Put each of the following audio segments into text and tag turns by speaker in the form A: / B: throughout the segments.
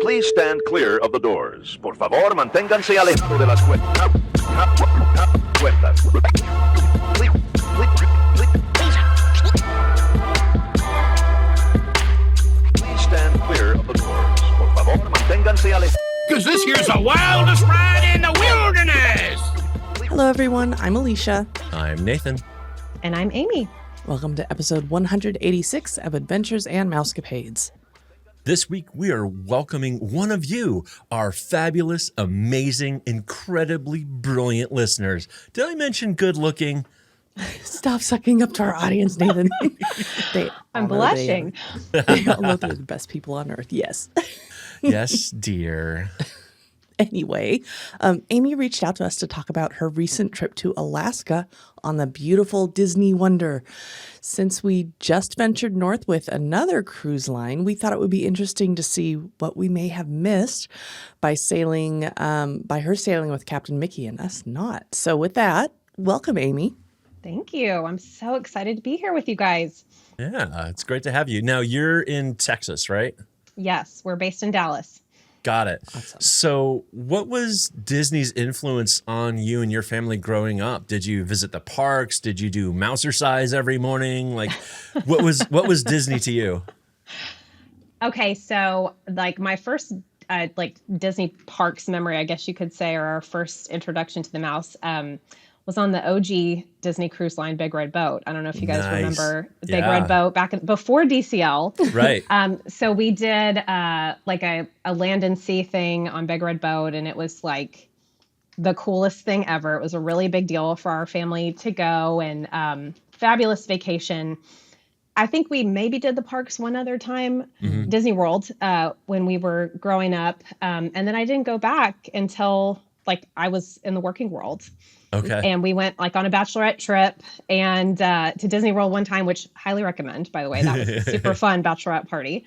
A: Please stand clear of the doors. Por favor, manténganse alejado de las puertas. Please stand clear of the doors. Por favor, manténganse alejado.
B: Because this here's the wildest ride in the wilderness.
C: Hello, everyone. I'm Alicia.
D: I'm Nathan.
E: And I'm Amy.
C: Welcome to episode 186 of Adventures and Mousecapades.
D: This week, we are welcoming one of you, our fabulous, amazing, incredibly brilliant listeners. Did I mention good looking?
C: Stop sucking up to our audience, Nathan.
E: I'm blushing.
C: They all know they're the best people on earth. Yes.
D: Yes, dear.
C: Anyway, Amy reached out to us to talk about her recent trip to Alaska on the beautiful Disney Wonder. Since we just ventured north with another cruise line, we thought it would be interesting to see what we may have missed by her sailing with Captain Mickey and us not. So with that, welcome, Amy.
E: Thank you. I'm so excited to be here with you guys.
D: Yeah, it's great to have you. Now, you're in Texas, right?
E: Yes, we're based in Dallas.
D: Got it.
C: Awesome.
D: So what was Disney's influence on you and your family growing up? Did you visit the parks? Did you do Mousercise every morning? Like, what was Disney to you?
E: Okay, so like my first Disney parks memory, I guess you could say, or our first introduction to the mouse, was on the OG Disney Cruise Line Big Red Boat. I don't know if you guys remember the Big Red Boat before DCL.
D: Right.
E: So we did like a land and sea thing on Big Red Boat, and it was like the coolest thing ever. It was a really big deal for our family to go, and fabulous vacation. I think we maybe did the parks one other time, Disney World, when we were growing up. And then I didn't go back until like I was in the working world.
D: Okay.
E: And we went like on a bachelorette trip and to Disney World one time, which highly recommend, by the way. That was a super fun bachelorette party.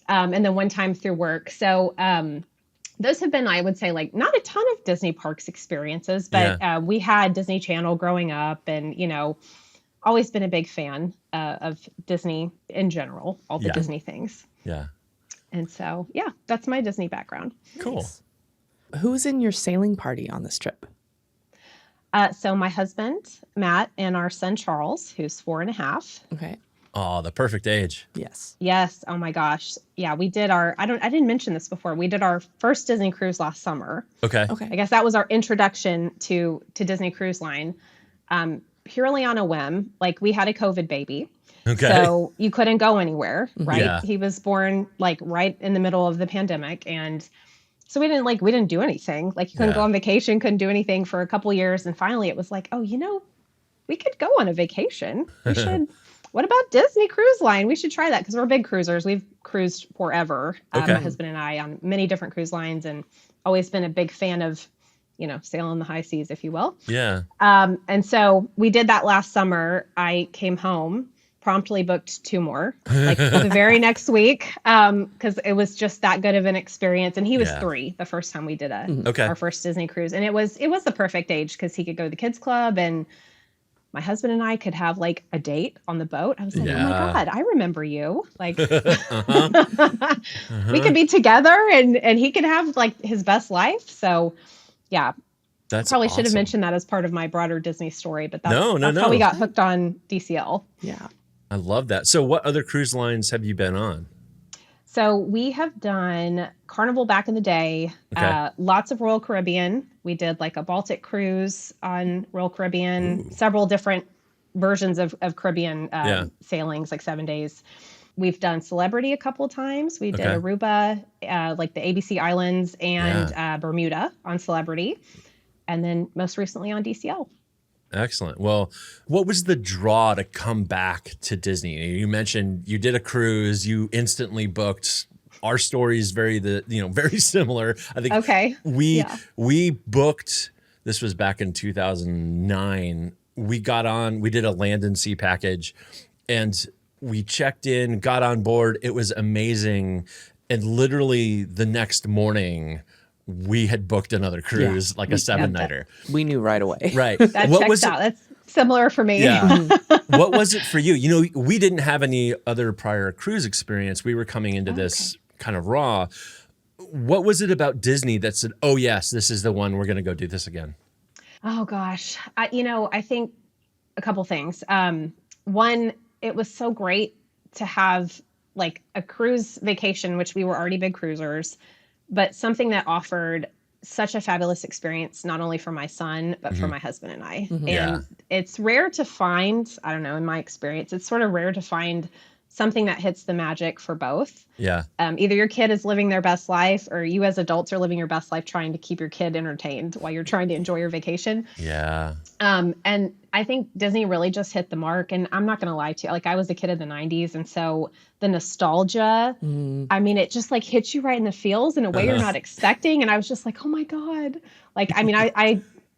E: And then one time through work. So those have been, I would say, like not a ton of Disney parks experiences, but we had Disney Channel growing up and, you know, always been a big fan of Disney in general, all the Disney things.
D: Yeah.
E: And so, yeah, that's my Disney background.
D: Cool.
C: Nice. Who's in your sailing party on this trip?
E: So my husband, Matt, and our son, Charles, who's 4.5.
C: Okay.
D: Oh, the perfect age.
C: Yes.
E: Yes. Oh my gosh. Yeah, we did I didn't mention this before. We did our first Disney cruise last summer.
D: Okay.
E: I guess that was our introduction to Disney Cruise Line. Purely on a whim. Like we had a COVID baby.
D: Okay.
E: So you couldn't go anywhere, right?
D: Yeah.
E: He was born like right in the middle of the pandemic. And so we didn't do anything. Like you couldn't go on vacation, couldn't do anything for a couple years. And finally it was like, oh, you know, we could go on a vacation. We should, what about Disney Cruise Line? We should try that because we're big cruisers. We've cruised forever, my husband and I, on many different cruise lines and always been a big fan of, you know, sailing the high seas, if you will.
D: Yeah.
E: And so we did that last summer. I came home, promptly booked 2 more, like the very next week, because it was just that good of an experience. And he was 3 the first time we did our first Disney cruise, and it was the perfect age because he could go to the kids club, and my husband and I could have like a date on the boat. I was like, oh my God, I remember you. Like, we could be together, and he could have like his best life. So, yeah.
D: That's
E: probably
D: awesome.
E: should have mentioned that as part of my broader Disney story, but that's
D: No.
E: how we got hooked on DCL.
C: Yeah.
D: I love that. So what other cruise lines have you been on?
E: So we have done Carnival back in the day, lots of Royal Caribbean. We did like a Baltic cruise on Royal Caribbean, several different versions of Caribbean sailings, like 7 days. We've done Celebrity a couple of times. We did Aruba, like the ABC Islands, and Bermuda on Celebrity. And then most recently on DCL.
D: Excellent. Well, what was the draw to come back to Disney? You mentioned you did a cruise, you instantly booked. Our story is very similar. I think we booked, this was back in 2009. We did a land and sea package and we checked in, got on board. It was amazing. And literally the next morning, we had booked another cruise, like a 7-nighter.
C: We knew right away.
D: Right.
E: That checks out. similar for me.
D: Yeah. What was it for you? You know, we didn't have any other prior cruise experience. We were coming into this kind of raw. What was it about Disney that said, oh, yes, this is the one, we're going to go do this again?
E: Oh, gosh. I think a couple things. One, it was so great to have like a cruise vacation, which we were already big cruisers, but something that offered such a fabulous experience, not only for my son, but for my husband and I. And it's rare to find, I don't know, in my experience, it's sort of rare to find something that hits the magic for both.
D: Yeah.
E: Either your kid is living their best life or you as adults are living your best life trying to keep your kid entertained while you're trying to enjoy your vacation.
D: Yeah.
E: And I think Disney really just hit the mark. And I'm not going to lie to you. Like I was a kid in the 90s. And so the nostalgia, I mean, it just like hits you right in the feels in a way you're not expecting. And I was just like, oh my God. Like, I mean,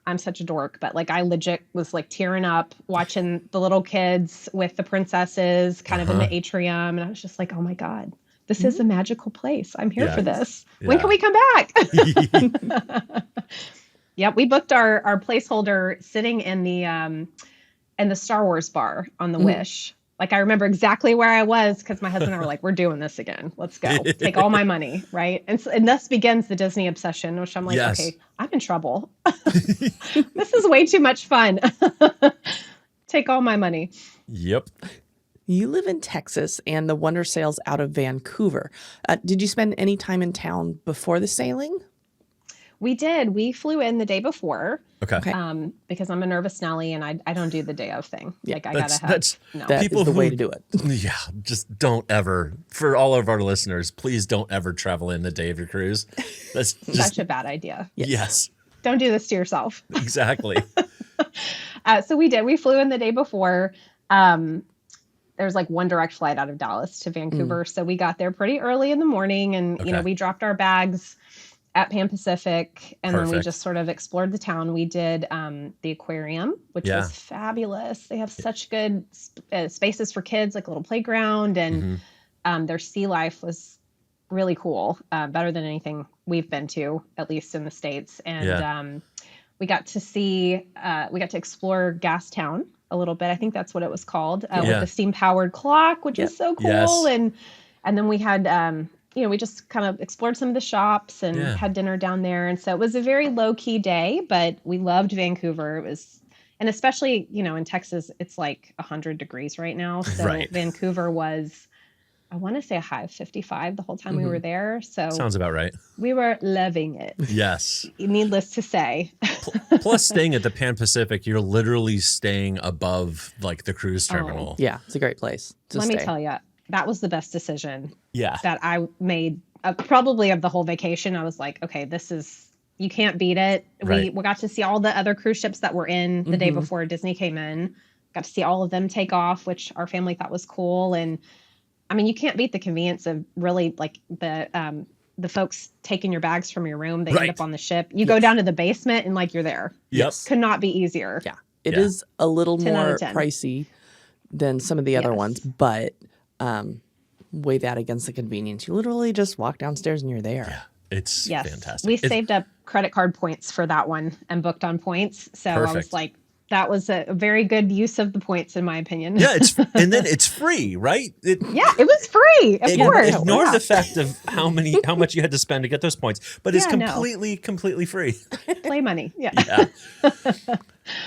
E: I'm such a dork, but like I legit was like tearing up watching the little kids with the princesses kind of in the atrium. And I was just like, oh my God, this is a magical place. I'm here for this.
D: Yeah.
E: When can we come back? Yep. We booked our placeholder sitting in the Star Wars bar on the Wish. Like I remember exactly where I was because my husband and I were like, we're doing this again. Let's go. Take all my money. Right. And thus begins the Disney obsession, which I'm like, okay, I'm in trouble. This is way too much fun. Take all my money.
D: Yep.
C: You live in Texas and the Wonder sails out of Vancouver. Did you spend any time in town before the sailing?
E: We did. We flew in the day before.
D: Okay.
E: Because I'm a nervous Nelly and I don't do the day of thing.
C: Yeah,
E: like I gotta have
C: that
D: people
C: is the way to do it.
D: Yeah, just don't ever. For all of our listeners, please don't ever travel in the day of your cruise. That's just
E: such a bad idea.
D: Yes.
E: Don't do this to yourself.
D: Exactly.
E: So we did. We flew in the day before. There's like one direct flight out of Dallas to Vancouver. So we got there pretty early in the morning and, you know, we dropped our bags at Pan Pacific and then we just sort of explored the town. We did the aquarium, which was fabulous. They have such good spaces for kids, like a little playground, and their sea life was really cool, better than anything we've been to, at least in the States. And we got to explore Gastown a little bit. I think that's what it was called, with the steam powered clock, which is so cool. Yes. And then we had, we just kind of explored some of the shops and had dinner down there. And so it was a very low key day, but we loved Vancouver. It was, and especially, in Texas, it's like 100 degrees right now. So Vancouver was, I want to say a high of 55 the whole time we were there. So
D: sounds about right.
E: We were loving it.
D: Yes.
E: Needless to say.
D: Plus staying at the Pan Pacific, you're literally staying above like the cruise terminal.
C: Yeah, it's a great place to
E: stay. Let me tell you, that was the best decision that I made probably of the whole vacation. I was like, okay, you can't beat it. Right. We got to see all the other cruise ships that were in the day before Disney came in. Got to see all of them take off, which our family thought was cool. And I mean, you can't beat the convenience of really like the folks taking your bags from your room. They end up on the ship. You go down to the basement and like you're there.
D: Yes.
E: Could not be easier.
C: Yeah. It is a little more pricey than some of the other ones, but weigh that against the convenience. You literally just walk downstairs and you're there.
D: Yeah. It's fantastic.
E: We saved up credit card points for that one and booked on points. So I was like, that was a very good use of the points, in my opinion.
D: Yeah, and then it's free, right?
E: It was free, of course.
D: Ignore the fact of how much you had to spend to get those points, but it's completely free.
E: Play money, yeah.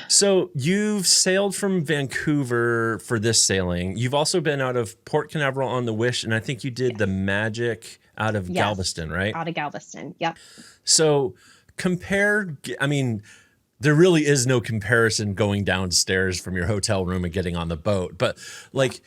D: So you've sailed from Vancouver for this sailing. You've also been out of Port Canaveral on the Wish, and I think you did the Magic out of Galveston, right?
E: Out of Galveston, yep.
D: So there really is no comparison going downstairs from your hotel room and getting on the boat. But like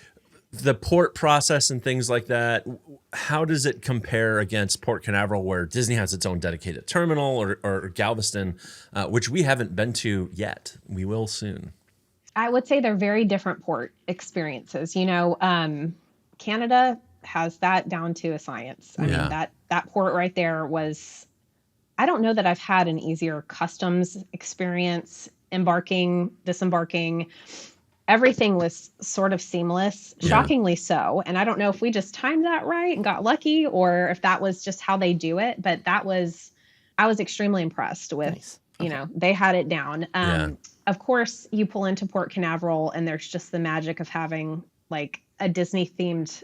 D: the port process and things like that, how does it compare against Port Canaveral, where Disney has its own dedicated terminal, or Galveston, which we haven't been to yet? We will soon.
E: I would say they're very different port experiences. Canada has that down to a science. I mean, that port right there was... I don't know that I've had an easier customs experience, embarking, disembarking. Everything was sort of seamless, shockingly so. And I don't know if we just timed that right and got lucky, or if that was just how they do it. But I was extremely impressed with, they had it down. of course, you pull into Port Canaveral and there's just the magic of having like a Disney themed,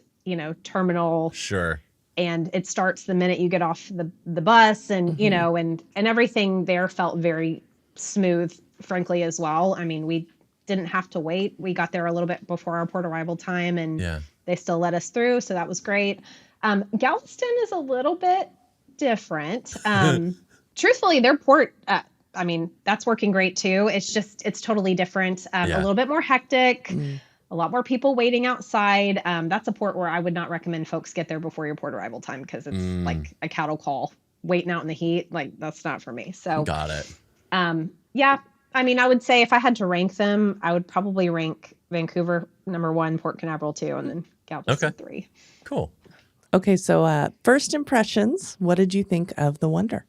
E: terminal.
D: Sure.
E: And it starts the minute you get off the bus and, and everything there felt very smooth, frankly, as well. I mean, we didn't have to wait. We got there a little bit before our port arrival time and they still let us through. So that was great. Galveston is a little bit different. Truthfully, their port, that's working great too. It's totally different. A little bit more hectic. A lot more people waiting outside. That's a port where I would not recommend folks get there before your port arrival time because it's like a cattle call waiting out in the heat. Like that's not for me. So
D: got it.
E: I would say if I had to rank them, I would probably rank Vancouver number 1, Port Canaveral 2, and then Galveston 3.
D: Cool.
C: Okay, so first impressions. What did you think of the Wonder?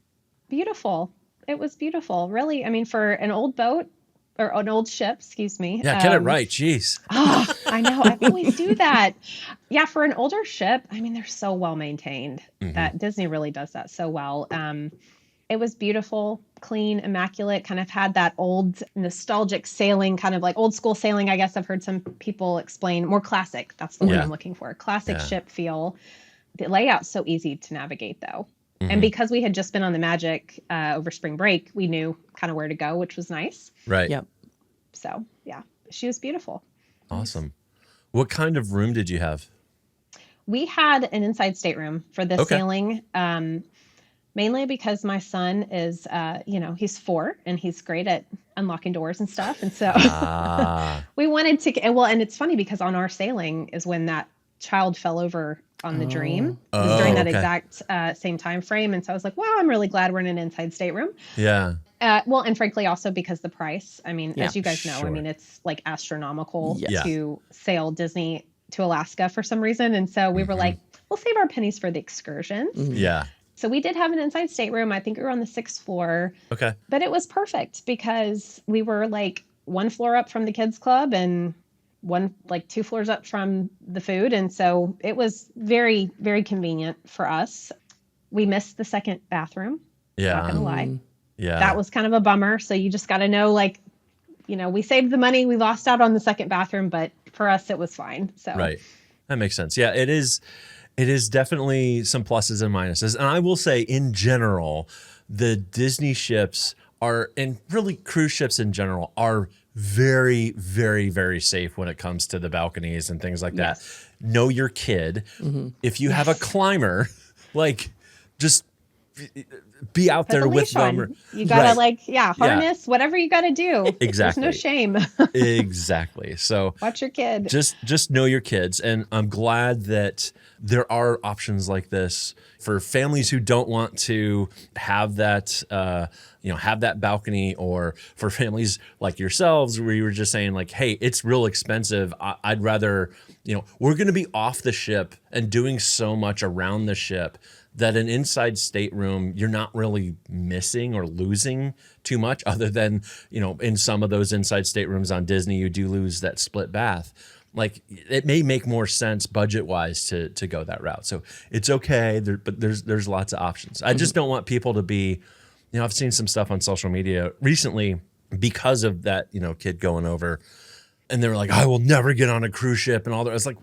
E: Beautiful. It was beautiful. Really. I mean, for an old boat. Or an old ship, excuse me.
D: Yeah, get it right. Jeez.
E: I know. I always do that. Yeah, for an older ship, they're so well maintained. That Disney really does that so well. It was beautiful, clean, immaculate, kind of had that old nostalgic sailing, kind of like old school sailing, I guess I've heard some people explain. More classic. That's the word I'm looking for. Classic ship feel. The layout's so easy to navigate, though. And because we had just been on the Magic over spring break, we knew kind of where to go, which was nice.
D: Right.
C: Yep.
E: So, yeah, she was beautiful.
D: Awesome. What kind of room did you have?
E: We had an inside stateroom for this sailing, mainly because my son is, he's 4 and he's great at unlocking doors and stuff. And so we wanted to, and it's funny because on our sailing is when that child fell over on the Dream. It was during that exact same time frame. And so I was like, wow, I'm really glad we're in an inside stateroom.
D: Yeah.
E: And frankly, also because the price, as you guys know, it's like astronomical to sail Disney to Alaska for some reason. And so we were like, we'll save our pennies for the excursions.
D: Yeah.
E: So we did have an inside stateroom. I think we were on the 6th floor.
D: Okay.
E: But it was perfect because we were like 1 floor up from the kids club and 2 floors up from the food. And so it was very, very convenient for us. We missed the second bathroom.
D: Yeah.
E: Not gonna lie.
D: Yeah.
E: That was kind of a bummer. So you just got to know, we saved the money. We lost out on the second bathroom, but for us, it was fine. So
D: right. That makes sense. Yeah, it is definitely some pluses and minuses. And I will say in general, the Disney ships are, and really cruise ships in general, are very, very, very safe when it comes to the balconies and things like that. Know your kid. If you have a climber, just be out there with them.
E: You gotta harness, whatever you gotta do.
D: Exactly.
E: There's no shame.
D: Exactly. So
E: watch your kid.
D: Just know your kids. And I'm glad that there are options like this for families who don't want to have that, have that balcony, or for families like yourselves where you were just saying like, hey, it's real expensive. I'd rather, we're going to be off the ship and doing so much around the ship that an inside stateroom, you're not really missing or losing too much, other than, in some of those inside staterooms on Disney, you do lose that split bath. Like, it may make more sense budget-wise to go that route. So it's okay, but there's lots of options. I just don't want people to be, I've seen some stuff on social media recently because of that, kid going over, and they were like, I will never get on a cruise ship and all that. I was like,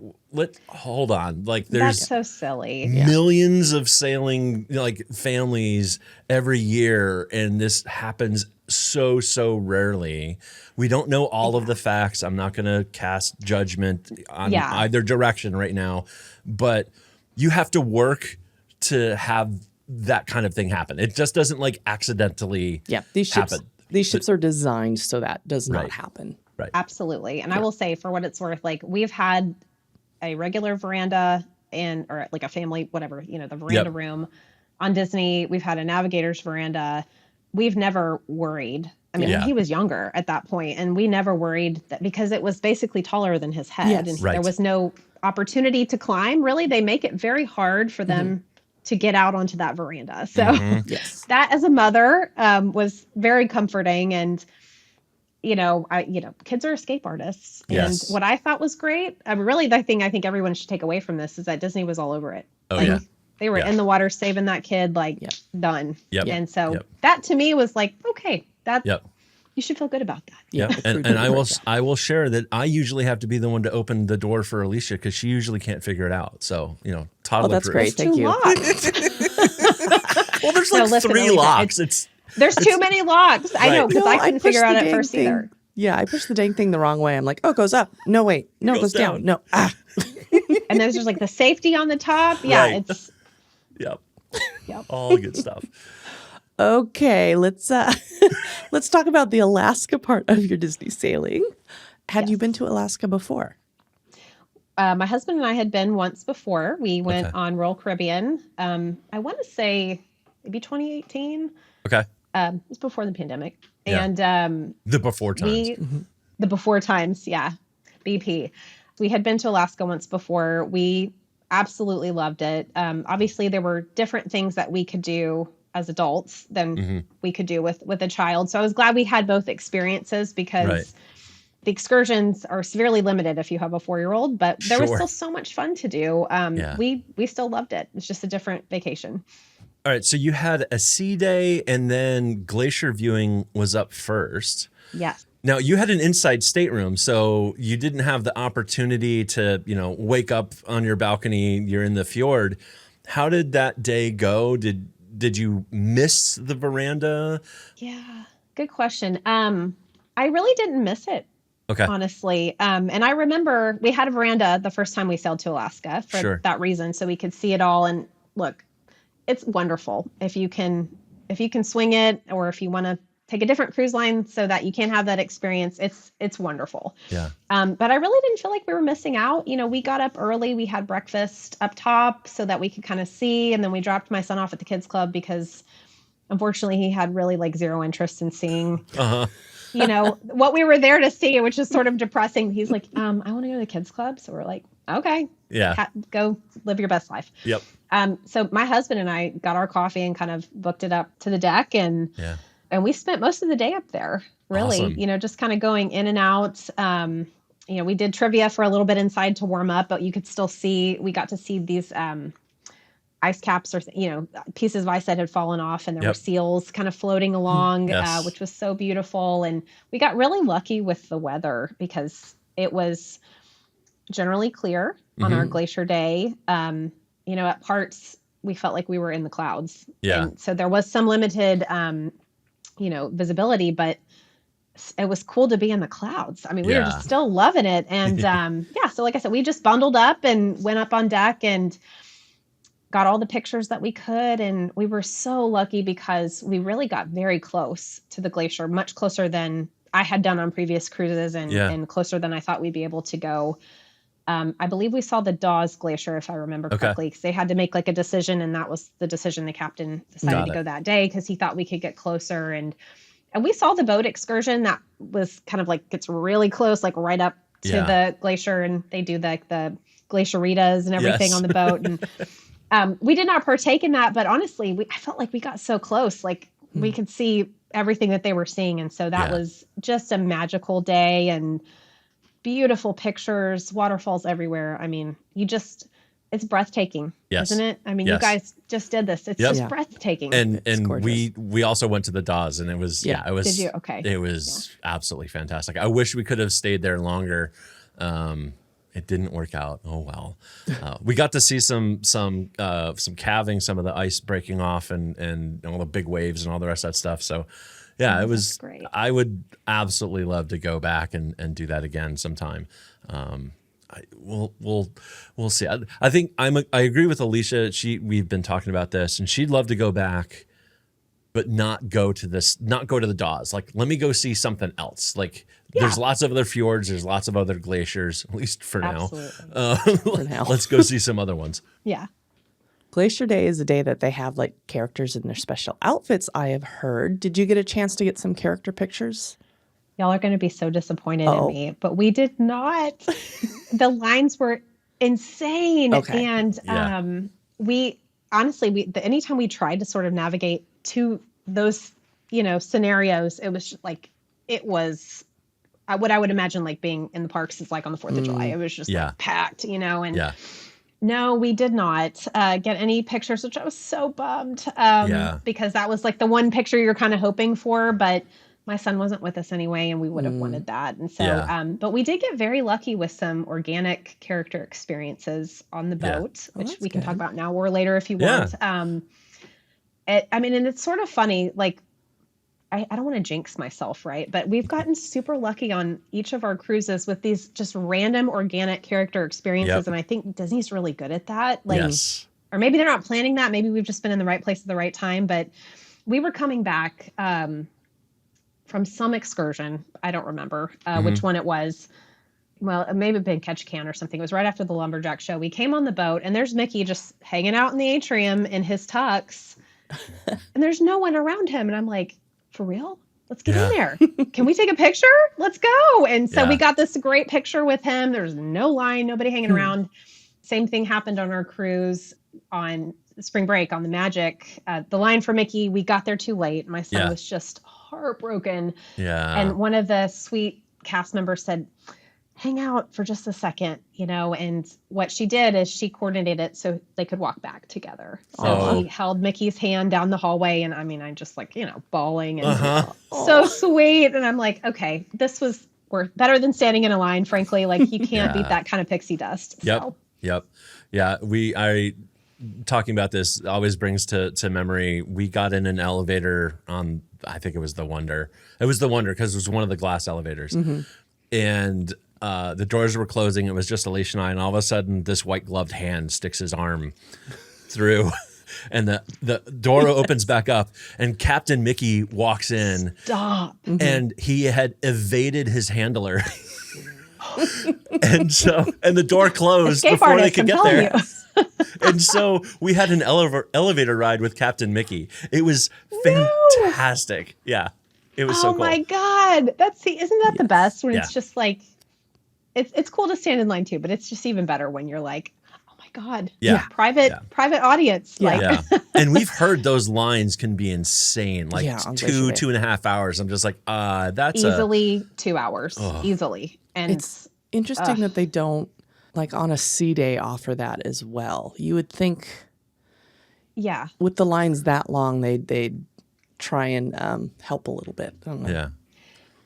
D: hold on. Like, there's
E: that's so silly.
D: Millions of sailing families every year, and this happens so rarely. We don't know all of the facts. I'm not going to cast judgment on either direction right now, but you have to work to have that kind of thing happen. It just doesn't accidentally happen.
C: These ships are designed so that does not happen.
D: Right.
E: Absolutely. And I will say, for what it's worth, we've had a regular veranda or a family, whatever, the veranda room on Disney. We've had a navigator's veranda. We've never worried. He was younger at that point, and we never worried that, because it was basically taller than his head, and there was no opportunity to climb. Really, they make it very hard for them to get out onto that veranda. So that, as a mother, was very comforting. And kids are escape artists. And what I thought was great, really the thing I think everyone should take away from this is that Disney was all over it. They were in the water saving that kid, done. And so that to me was okay, You should feel good about that.
D: Yeah, and I will share that I usually have to be the one to open the door for Alicia because she usually can't figure it out. So toddler.
C: Oh, that's great. Thank you.
D: Well, there's three locks.
E: There's too many locks. I know, because I couldn't figure out at first either.
C: Yeah, I pushed the dang thing the wrong way. I'm like, oh, it goes up. No, wait. No, it goes down. No.
E: And there's just the safety on the top. Yeah,
D: right.
E: it's.
D: Yep. All good stuff.
C: Okay, let's talk about the Alaska part of your Disney sailing. Had you been to Alaska before?
E: My husband and I had been once before. We went on Royal Caribbean. I want to say maybe 2018.
D: Okay.
E: It was before the pandemic.
D: Yeah.
E: And
D: the before times.
E: The before times, yeah. BP. We had been to Alaska once before. We absolutely loved it. Obviously, there were different things that we could do as adults than we could do with a child. So I was glad we had both experiences because the excursions are severely limited if you have a 4-year-old, but there was still so much fun to do. We still loved it. It's just a different vacation.
D: All right. So you had a sea day and then glacier viewing was up first.
E: Yes.
D: Now you had an inside stateroom, so you didn't have the opportunity to, wake up on your balcony. You're in the fjord. How did that day go? Did you miss the veranda?
E: Yeah, good question. I really didn't miss it.
D: Okay.
E: Honestly. And I remember we had a veranda the first time we sailed to Alaska for that reason. So we could see it all. And look, it's wonderful if you can swing it, or if you want to take a different cruise line so that you can have that experience. It's wonderful.
D: Yeah.
E: But I really didn't feel like we were missing out. We got up early, we had breakfast up top so that we could kind of see. And then we dropped my son off at the kids club because unfortunately he had really zero interest in seeing, what we were there to see, which is sort of depressing. He's like, I want to go to the kids club. So we're like, okay, go live your best life.
D: Yep.
E: So my husband and I got our coffee and kind of booked it up to the deck and we spent most of the day up there, really,
D: awesome.
E: Just kind of going in and out. We did trivia for a little bit inside to warm up, but you could still we got to see these ice caps or, pieces of ice that had fallen off, and there were seals kind of floating along, which was so beautiful. And we got really lucky with the weather because it was generally clear on our glacier day. At parts we felt like we were in the clouds.
D: Yeah.
E: And so there was some limited, visibility, but it was cool to be in the clouds. I mean, we were just still loving it. And so like I said, we just bundled up and went up on deck and got all the pictures that we could. And we were so lucky because we really got very close to the glacier, much closer than I had done on previous cruises and closer than I thought we'd be able to go. I believe we saw the Dawes Glacier, if I remember correctly, because they had to make a decision, and that was the decision the captain decided to go that day because he thought we could get closer. And we saw the boat excursion that was kind of gets really close, right up to the glacier, and they do the glacieritas and everything on the boat. And we did not partake in that, but honestly, I felt like we got so close, we could see everything that they were seeing, and so that was just a magical day and beautiful pictures, waterfalls everywhere. I mean, it's breathtaking, isn't it? I mean, you guys just did this. It's just breathtaking.
D: And we also went to the Dawes, and it was, it was,
E: did you? Okay.
D: It was absolutely fantastic. I wish we could have stayed there longer. It didn't work out. Oh, well. We got to see some calving, some of the ice breaking off and all the big waves and all the rest of that stuff. So yeah, it was great. I would absolutely love to go back and do that again sometime. We'll see. I think I agree with Alicia. We've been talking about this, and she'd love to go back, but not go to the Dawes. Let me go see something else. There's lots of other fjords. There's lots of other glaciers, at least for now. For now. Let's go see some other ones.
E: Yeah.
C: Glacier Day is a day that they have characters in their special outfits, I have heard. Did you get a chance to get some character pictures?
E: Y'all are going to be so disappointed in me, but we did not. The lines were insane.
C: Okay.
E: And we honestly, anytime we tried to sort of navigate to those, scenarios, it was it was what I would imagine being in the parks is on the 4th of July. It was just packed, and no, we did not get any pictures, which I was so bummed because that was the one picture you're kind of hoping for. But my son wasn't with us anyway, and we would have wanted that. And so, but we did get very lucky with some organic character experiences on the boat, which we can talk about now or later if you want. And it's sort of funny, like, I don't want to jinx myself, right? But we've gotten super lucky on each of our cruises with these just random organic character experiences. And I think Disney's really good at that. Like, or maybe they're not planning that. Maybe we've just been in the right place at the right time. But we were coming back from some excursion. I don't remember which one it was. Well, it may have been Catch Can or something. It was right after the Lumberjack show. We came on the boat, and there's Mickey just hanging out in the atrium in his tux. And there's no one around him. And I'm like, for real? Let's get in there. Can we take a picture? Let's go. And so we got this great picture with him. There's no line, nobody hanging around. Same thing happened on our cruise on spring break on the Magic. The line for Mickey, we got there too late. My son was just heartbroken. Yeah. And one of the sweet cast members said, hang out for just a second, and what she did is she coordinated it so they could walk back together. So he held Mickey's hand down the hallway, and I'm just like, bawling and so sweet. And I'm like, okay, this was worth better than standing in a line, frankly. Like, you can't beat that kind of pixie dust.
D: Yep. Yeah. Talking about this always brings to memory, we got in an elevator on, I think it was the Wonder. It was the Wonder because it was one of the glass elevators. And the doors were closing. It was just Alicia and I, and all of a sudden this white gloved hand sticks his arm through and the door opens back up and Captain Mickey walks in.
E: Stop.
D: And he had evaded his handler. and the door closed
E: Escape
D: before they could get there. And so we had an elevator ride with Captain Mickey. It was fantastic. Yeah. It was so cool.
E: Oh my God. Isn't that the best when it's just like, it's cool to stand in line too, but it's just even better when you're like, oh my God. Private audience.
D: And we've heard those lines can be insane. Like 2.5 hours. I'm just like, that's
E: easily 2 hours. Easily. And
C: it's interesting that they don't, like, on a sea day offer that as well. You would think with the lines that long, they'd try and help a little bit. I don't know.
D: Yeah.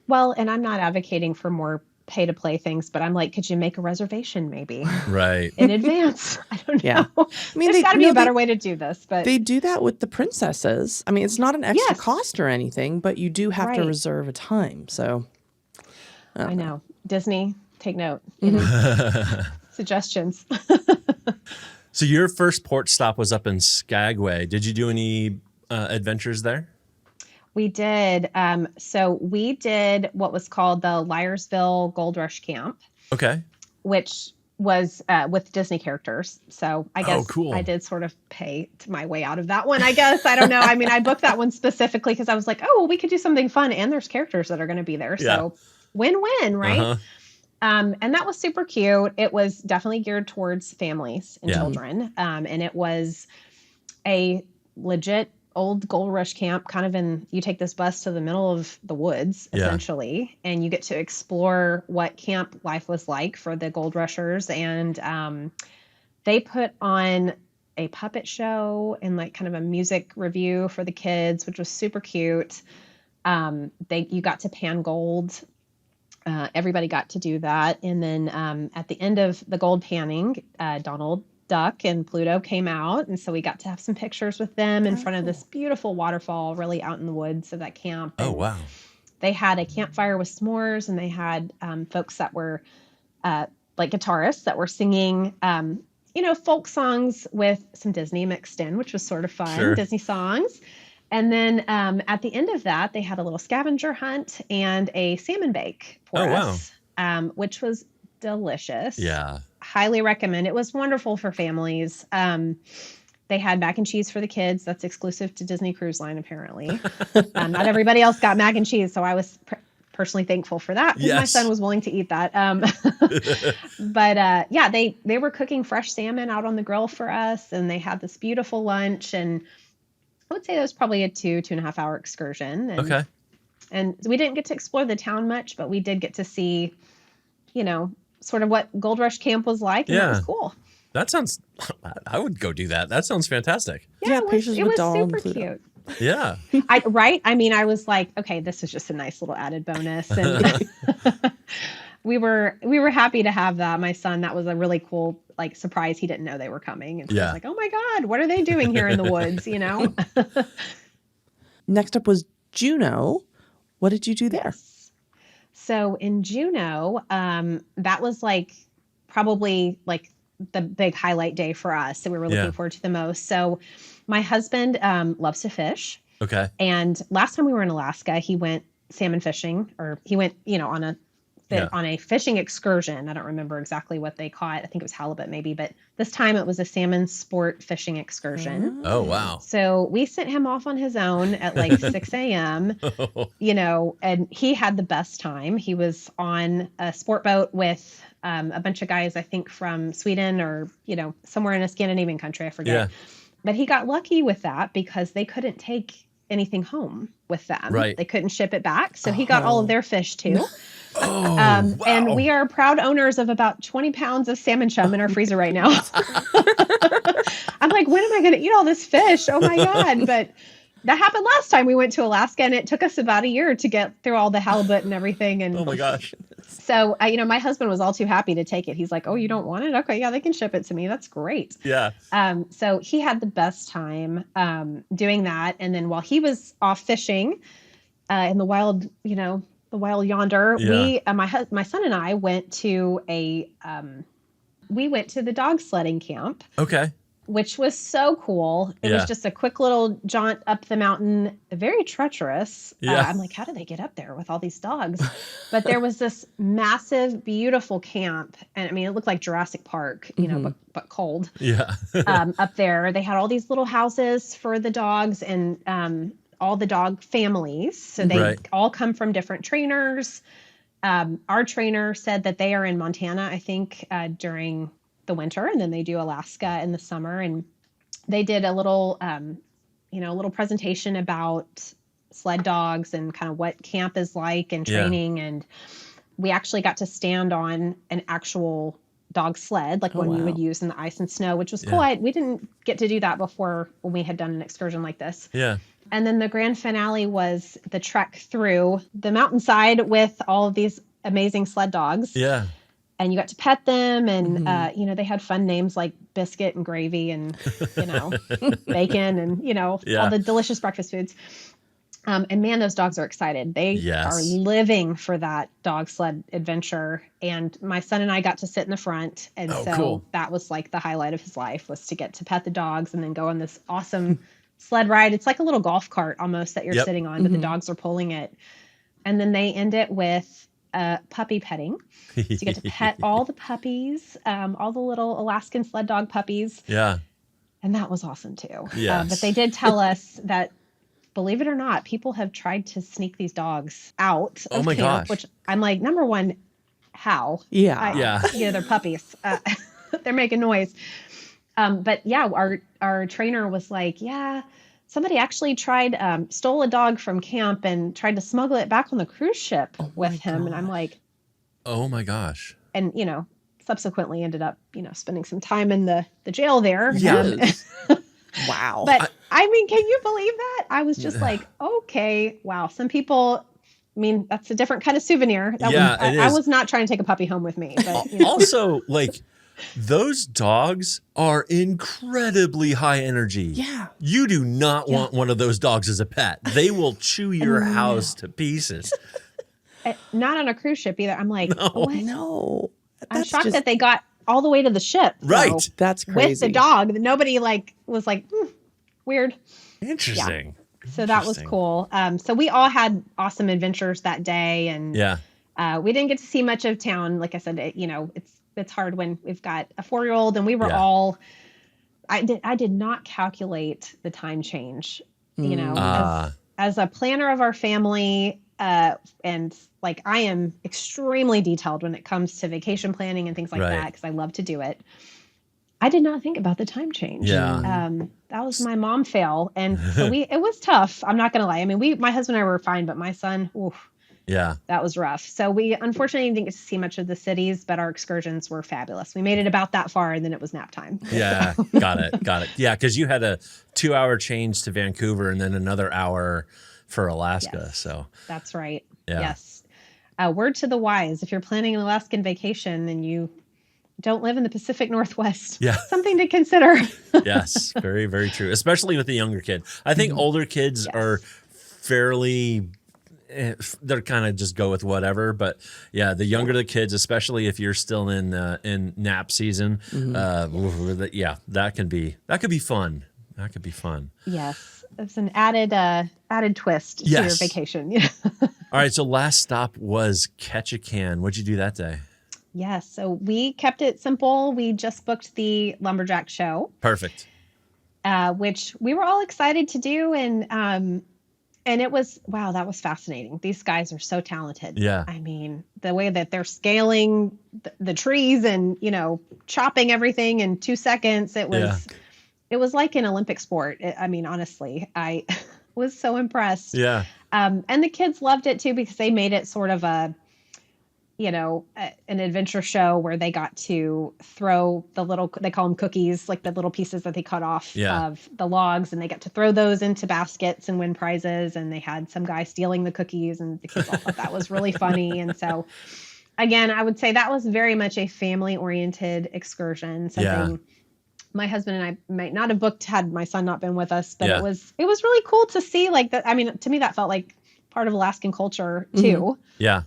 E: Well, and I'm not advocating for more pay to play things, but I'm like, could you make a reservation maybe?
D: Right.
E: In advance? I don't know.
C: Yeah. I mean,
E: there's got to be a better way to do this, but
C: they do that with the princesses. I mean, it's not an extra cost or anything, but you do have to reserve a time. So
E: I know. Disney, take note. Suggestions.
D: So your first port stop was up in Skagway. Did you do any adventures there?
E: We did. So we did what was called the Liarsville Gold Rush Camp.
D: Okay.
E: Which was with Disney characters. So I guess
D: cool.
E: I did sort of pay my way out of that one, I guess. I don't know. I mean, I booked that one specifically because I was like, we could do something fun. And there's characters that are going to be there. So win-win, right? And that was super cute. It was definitely geared towards families and children. And it was a legit old Gold Rush camp, kind of you take this bus to the middle of the woods, essentially, and you get to explore what camp life was like for the Gold Rushers. And they put on a puppet show and like kind of a music review for the kids, which was super cute. You got to pan gold. Everybody got to do that. And then at the end of the gold panning, Donald Duck and Pluto came out, and so we got to have some pictures with them in front of this beautiful waterfall, really out in the woods of that camp. And
D: wow!
E: They had a campfire with s'mores, and they had folks that were like guitarists that were singing, folk songs with some Disney mixed in, which was sort of fun. Disney songs. And then at the end of that, they had a little scavenger hunt and a salmon bake for us, which was delicious.
D: Yeah.
E: Highly recommend. It was wonderful for families. They had mac and cheese for the kids. That's exclusive to Disney Cruise Line, apparently. Not everybody else got mac and cheese, so I was personally thankful for that because my son was willing to eat that. But they were cooking fresh salmon out on the grill for us, and they had this beautiful lunch. And I would say that was probably a 2.5 hour excursion. And, and we didn't get to explore the town much, but we did get to see, sort of what Gold Rush Camp was like. And that was cool.
D: That sounds, I would go do that. That sounds fantastic.
E: Yeah, it was super cute.
D: Yeah.
E: Right? I mean, I was like, okay, this is just a nice little added bonus. And we were happy to have that. My son, that was a really cool like surprise. He didn't know they were coming. And so he was like, oh my God, what are they doing here in the woods? You know?
C: Next up was Juneau. What did you do there?
E: Yes. So in Juneau, that was like probably like the big highlight day for us that we were looking forward to the most. So my husband loves to fish.
D: Okay.
E: And last time we were in Alaska, he went salmon fishing, or he went, on a fishing excursion. I don't remember exactly what they caught. I think it was halibut maybe, but this time it was a salmon sport fishing excursion.
D: Oh, wow.
E: So we sent him off on his own at like 6 a.m., and he had the best time. He was on a sport boat with a bunch of guys, I think from Sweden or, somewhere in a Scandinavian country. I forget. Yeah. But he got lucky with that because they couldn't take anything home with them.
D: Right.
E: They couldn't ship it back. So he got all of their fish too.
D: Oh, wow.
E: And we are proud owners of about 20 pounds of salmon chum in our freezer right now. I'm like, when am I going to eat all this fish? Oh my God. But that happened last time we went to Alaska, and it took us about a year to get through all the halibut and everything. And
D: oh my gosh.
E: So, my husband was all too happy to take it. He's like, oh, you don't want it? Okay. Yeah, they can ship it to me. That's great.
D: Yeah.
E: So he had the best time doing that. And then while he was off fishing in the wild, the wild yonder, we, my son and I went to the dog sledding camp.
D: Okay.
E: Which was so cool. It was just a quick little jaunt up the mountain, very treacherous.
D: Yeah.
E: I'm like, how do they get up there with all these dogs? But there was this massive, beautiful camp. And I mean, it looked like Jurassic Park, but cold.
D: Yeah.
E: Up there. They had all these little houses for the dogs and all the dog families. So they all come from different trainers. Our trainer said that they are in Montana, I think, during the winter, and then they do Alaska in the summer. And they did a little, little presentation about sled dogs and kind of what camp is like and training. Yeah. And we actually got to stand on an actual dog sled, like one you would use in the ice and snow, which was cool. We didn't get to do that before when we had done an excursion like this.
D: Yeah.
E: And then the grand finale was the trek through the mountainside with all of these amazing sled dogs.
D: Yeah.
E: And you got to pet them, and they had fun names like Biscuit and Gravy, and bacon, and all the delicious breakfast foods. And man, those dogs are excited. They are living for that dog sled adventure. And my son and I got to sit in the front, and cool. That was like the highlight of his life, was to get to pet the dogs and then go on this awesome sled ride. It's like a little golf cart almost that you're sitting on, but the dogs are pulling it. And then they end it with puppy petting. So you get to pet all the puppies, all the little Alaskan sled dog puppies.
D: Yeah.
E: And that was awesome too.
D: Yes.
E: But they did tell us that, believe it or not, people have tried to sneak these dogs out of camp,
D: gosh.
E: which I'm like, number one, how?
C: Yeah.
E: They're puppies. They're making noise. But yeah, our trainer was like, somebody actually stole a dog from camp and tried to smuggle it back on the cruise ship with him. And I'm like,
D: oh my gosh.
E: And, subsequently ended up, spending some time in the jail there.
D: Yes.
C: Wow.
E: But I mean, can you believe that? I was just like, okay, wow. Some people, I mean, that's a different kind of souvenir. I was not trying to take a puppy home with me. But,
D: Also, like, those dogs are incredibly high energy.
C: Yeah.
D: You do not want one of those dogs as a pet. They will chew your house to pieces.
E: Not on a cruise ship either. I'm like, what?
C: No.
E: I'm shocked that they got all the way to the ship.
D: Right.
E: Though,
C: that's crazy.
E: With the dog. Nobody was like, weird.
D: Interesting.
E: Yeah. So that was cool. So we all had awesome adventures that day. And we didn't get to see much of town. Like I said, it's hard when we've got a 4-year-old, and we were all, I did not calculate the time change, as a planner of our family. And like, I am extremely detailed when it comes to vacation planning and things like that, because I love to do it. I did not think about the time change.
D: Yeah.
E: That was my mom fail. And so it was tough. I'm not going to lie. I mean, my husband and I were fine, but my son,
D: Yeah.
E: That was rough. So we unfortunately didn't get to see much of the cities, but our excursions were fabulous. We made it about that far, and then it was nap time.
D: Yeah. Got it. Yeah, because you had a 2-hour change to Vancouver and then another hour for Alaska.
E: Yes,
D: So
E: that's right.
D: Yeah.
E: Yes. Word to the wise: if you're planning an Alaskan vacation and you don't live in the Pacific Northwest,
D: Yeah.
E: something to consider.
D: Yes, very, very true. Especially with the younger kid. I think older kids are fairly, they're kind of just go with whatever. But yeah, the younger the kids, especially if you're still in nap season, that could be fun. That could be fun.
E: Yes, it's an added twist to your vacation.
D: All right, so last stop was Ketchikan. What'd you do that day?
E: Yes, so we kept it simple. We just booked the Lumberjack show.
D: Perfect.
E: Which we were all excited to do, and it was, wow, that was fascinating. These guys are so talented.
D: Yeah.
E: I mean, the way that they're scaling the trees and, chopping everything in 2 seconds, it was like an Olympic sport. I mean, honestly, I was so impressed.
D: Yeah.
E: And the kids loved it too, because they made it sort of an adventure show where they got to throw the little, they call them cookies, like the little pieces that they cut off of the logs, and they got to throw those into baskets and win prizes. And they had some guy stealing the cookies, and the kids all thought that was really funny. And so, again, I would say that was very much a family-oriented excursion. Something my husband and I might not have booked had my son not been with us, but it was really cool to see, like that. I mean, to me, that felt like part of Alaskan culture too.
D: Yeah.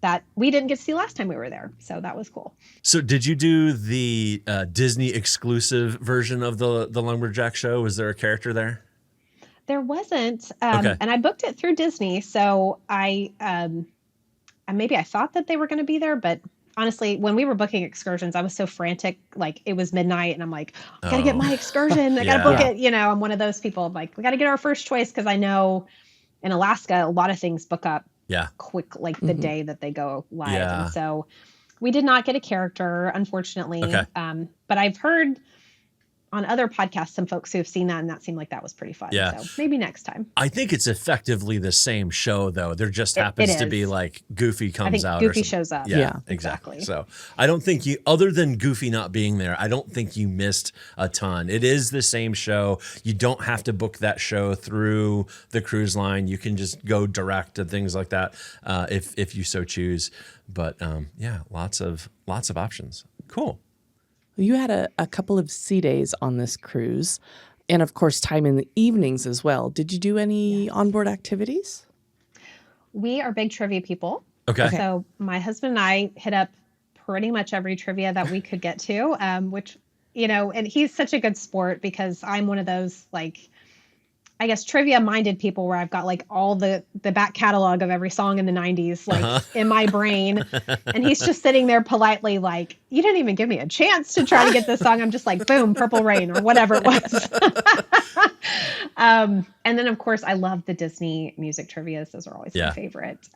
E: That we didn't get to see last time we were there. So that was cool.
D: So did you do the Disney exclusive version of the Lumberjack show? Was there a character there?
E: There wasn't. And I booked it through Disney. So I thought that they were going to be there, but honestly, when we were booking excursions, I was so frantic. Like, it was midnight and I'm like, I got to get my excursion. I got to book it. I'm one of those people. I'm like, we got to get our first choice. Cause I know in Alaska, a lot of things book up quick, like the day that they go live.
D: Yeah.
E: And so we did not get a character, unfortunately. But I've heard on other podcasts some folks who have seen that, and that seemed like that was pretty fun.
D: Yeah.
E: So maybe next time.
D: I think it's effectively the same show, though. There just happens to be like Goofy comes out.
E: Goofy shows up.
D: Yeah, exactly. So I don't think other than Goofy not being there, I don't think you missed a ton. It is the same show. You don't have to book that show through the cruise line. You can just go direct and things like that if you so choose. But lots of options. Cool.
C: You had a couple of sea days on this cruise, and of course, time in the evenings as well. Did you do any onboard activities?
E: We are big trivia people.
D: Okay.
E: So my husband and I hit up pretty much every trivia that we could get to, which, and he's such a good sport because I'm one of those, like, I guess trivia minded people where I've got like all the back catalog of every song in the 90s, like in my brain. And he's just sitting there politely, like, you didn't even give me a chance to try to get this song. I'm just like, boom, Purple Rain or whatever it was. And then of course I love the Disney music trivias. Those are always my favorite.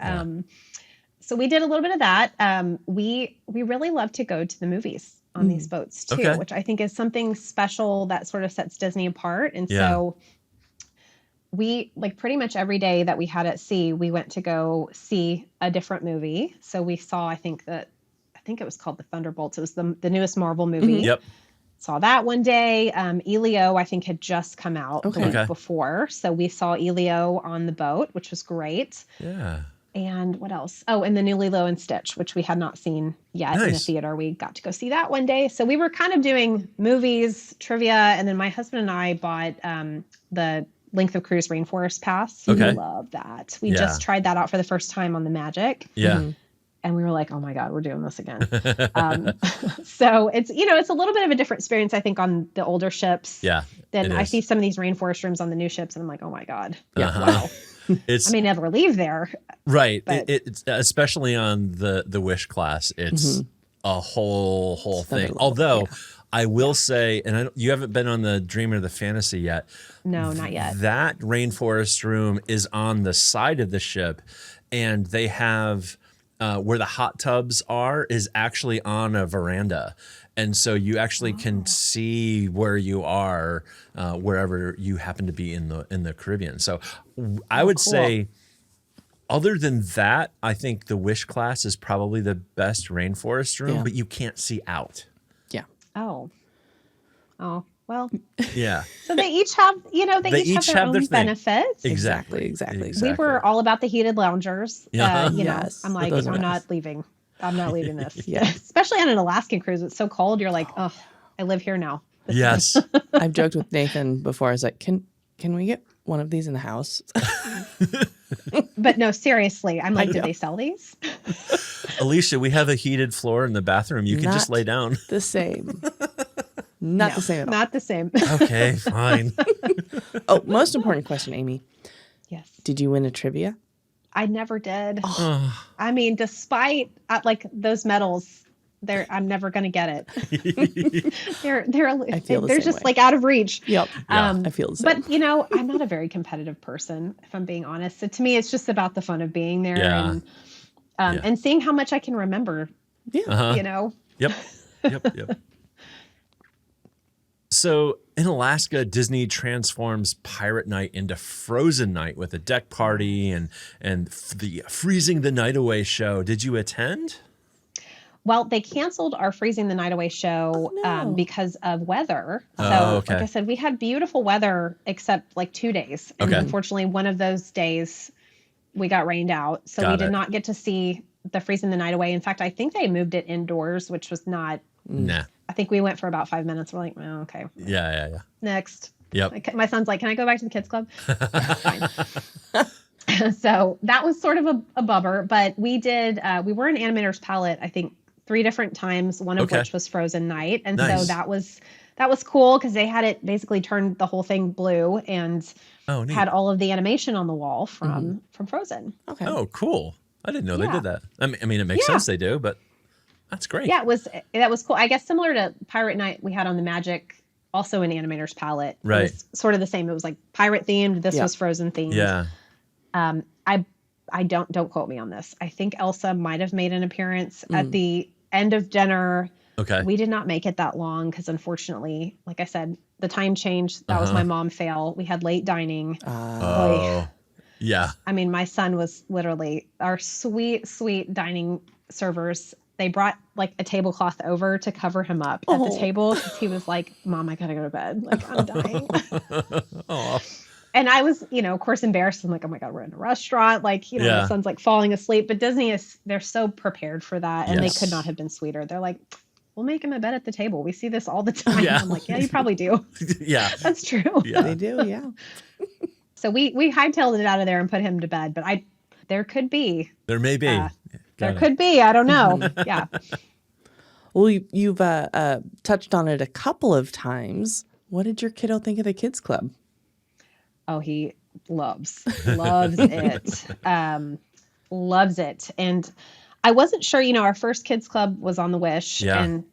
E: So we did a little bit of that. We really love to go to the movies on these boats too, which I think is something special that sort of sets Disney apart. And so we, like, pretty much every day that we had at sea, we went to go see a different movie. So we saw, I think it was called The Thunderbolts. It was the newest Marvel movie.
D: Yep.
E: Saw that one day. Elio, I think, had just come out the week before. So we saw Elio on the boat, which was great.
D: Yeah.
E: And what else? Oh, and the new Lilo and Stitch, which we had not seen yet in the theater. We got to go see that one day. So we were kind of doing movies, trivia, and then my husband and I bought the Length of Cruise Rainforest Pass.
D: Okay.
E: We love that. We just tried that out for the first time on the Magic.
D: Yeah.
E: And we were like, oh my God, we're doing this again. So it's, it's a little bit of a different experience, I think, on the older ships.
D: Yeah.
E: Then I see some of these rainforest rooms on the new ships and I'm like, oh my God. Wow. I may never leave there.
D: Right. It's especially on the Wish class. It's a whole thing. Although I will say, and you haven't been on the Dream or the Fantasy yet.
E: No, not yet.
D: That rainforest room is on the side of the ship, and they have where the hot tubs are is actually on a veranda. And so you actually can see where you are wherever you happen to be in the Caribbean. So I would say Other than that, I think the Wish class is probably the best rainforest room,
C: Yeah.
D: but you can't see out.
C: Yeah.
E: Oh. Well.
D: Yeah.
E: So they each have, they each have their own
D: thing.
E: benefits.
C: Exactly.
E: We were all about the heated loungers.
D: Yeah.
C: Yes.
E: I'm like,
C: Those are
E: I'm
C: nice.
E: not leaving. I'm not leaving this.
C: Yeah.
E: Especially on an Alaskan cruise. It's so cold. You're like, oh, I live here now.
D: Yes.
C: I've joked with Nathan before. I was like, can we get one of these in the house?
E: But no, seriously. I'm like,
C: I
E: did
C: know.
E: they sell these?
D: Alicia, we have a heated floor in the bathroom. You can just
C: Not
D: lay down.
C: the same. Not the same at all.
E: Not the same.
D: Okay, fine.
C: Oh, most important question, Amy.
E: Yes.
C: Did you win a trivia?
E: I never did.
D: Oh,
E: I mean, despite like those medals, I'm never going to get it. they're
C: I feel the
E: they're
C: same
E: just
C: way.
E: like out of reach.
C: Yep.
D: Yeah.
C: I feel the same.
E: But I'm not a very competitive person, if I'm being honest. So to me, it's just about the fun of being there
D: Yeah.
E: and seeing how much I can remember.
C: Yeah.
D: Uh-huh. Yep. So in Alaska, Disney transforms Pirate Night into Frozen Night with a deck party and the Freezing the Night Away show. Did you attend?
E: Well, they canceled our Freezing the Night Away show
C: no.
E: because of weather. So,
D: okay.
E: like I said, we had beautiful weather except like 2 days. And
D: Okay.
E: unfortunately, one of those days we got rained out. So
D: Got
E: we did
D: it.
E: not get to see the Freezing the Night Away. In fact, I think they moved it indoors, which was not,
D: Nah.
E: I think we went for about 5 minutes. We're like, oh, okay,
D: Yeah.
E: next.
D: Yep.
E: My son's like, can I go back to the kids club? Fine. So that was sort of a bummer, but we were in Animator's Palette, I think 3 different times, one of
D: Okay.
E: which was Frozen Night. And
D: Nice.
E: so that was cool because they had it basically turned the whole thing blue and
D: Oh, neat.
E: had all of the animation on the wall from Frozen.
C: Okay.
D: Oh, cool. I didn't know they
E: Yeah.
D: did that. I mean, it makes
E: Yeah.
D: sense they do, but that's great.
E: Yeah, that was cool. I guess similar to Pirate Night we had on the Magic, also in Animator's Palette.
D: Right.
E: It was sort of the same. It was like pirate themed. This
C: Yeah.
E: was Frozen themed.
D: Yeah.
E: I don't quote me on this. I think Elsa might have made an appearance at the end of dinner.
D: Okay.
E: We did not make it that long because unfortunately, like I said, the time changed. That was my mom fail. We had late dining.
D: Oh, yeah.
E: I mean, my son was literally our sweet, sweet dining servers. They brought like a tablecloth over to cover him up at the table because he was like, Mom, I gotta go to bed. Like, I'm dying.
D: Oh,
E: And I was, of course, embarrassed. I'm like, oh my God, we're in a restaurant. Like,
D: Yeah.
E: my son's like falling asleep. But Disney they're so prepared for that. And
D: Yes.
E: they could not have been sweeter. They're like, we'll make him a bed at the table. We see this all the time.
D: Yeah.
E: I'm like, yeah, you probably do.
D: yeah.
E: That's true.
D: Yeah.
C: They do, yeah.
E: So we hightailed it out of there and put him to bed. But there could be.
D: There may be.
E: There could be. I don't know. Yeah.
C: Well, you've touched on it a couple of times. What did your kiddo think of the kids club?
E: Oh, he loves it. Loves it. And I wasn't sure, our first kids club was on the Wish.
D: Yeah.
E: And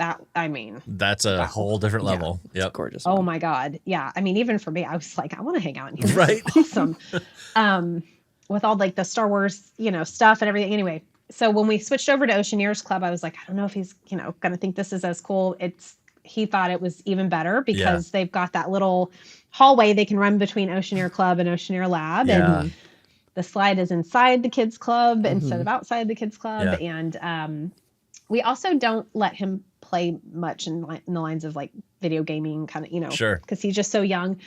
D: That's a whole different level.
C: It's
D: Yep.
C: gorgeous.
E: oh my God. Yeah. I mean, even for me, I was like, I want to hang out in here. This
D: Right.
E: is awesome. With all like the Star Wars, stuff and everything. Anyway, so when we switched over to Oceaneers Club, I was like, I don't know if he's, going to think this is as cool. He thought it was even better because they've got that little hallway they can run between Oceaneer Club and Oceaneer Lab.
D: Yeah.
E: And the slide is inside the kids club instead of outside the kids club.
D: Yeah.
E: And we also don't let him play much in the lines of like video gaming kind of,
D: Sure.
E: because he's just so young.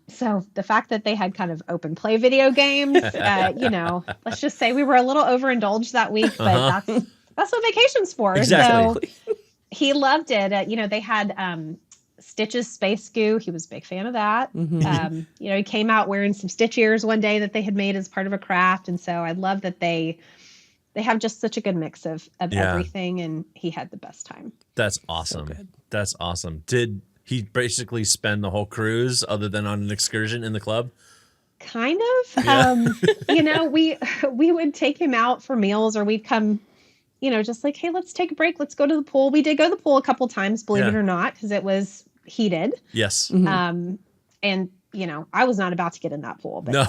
E: So the fact that they had kind of open play video games, let's just say we were a little overindulged that week, but that's what vacation's for.
D: Exactly.
E: So he loved it. They had Stitch's Space Goo. He was a big fan of that. He came out wearing some Stitch ears one day that they had made as part of a craft. And so I love that they have just such a good mix of everything. And he had the best time.
D: That's awesome. That's awesome. Did he basically spend the whole cruise other than on an excursion in the club?
E: Kind of. We would take him out for meals or we'd come, just like, hey, let's take a break. Let's go to the pool. We did go to the pool a couple times, believe it or not, because it was heated.
D: Yes.
E: And, I was not about to get in that pool, but
D: No.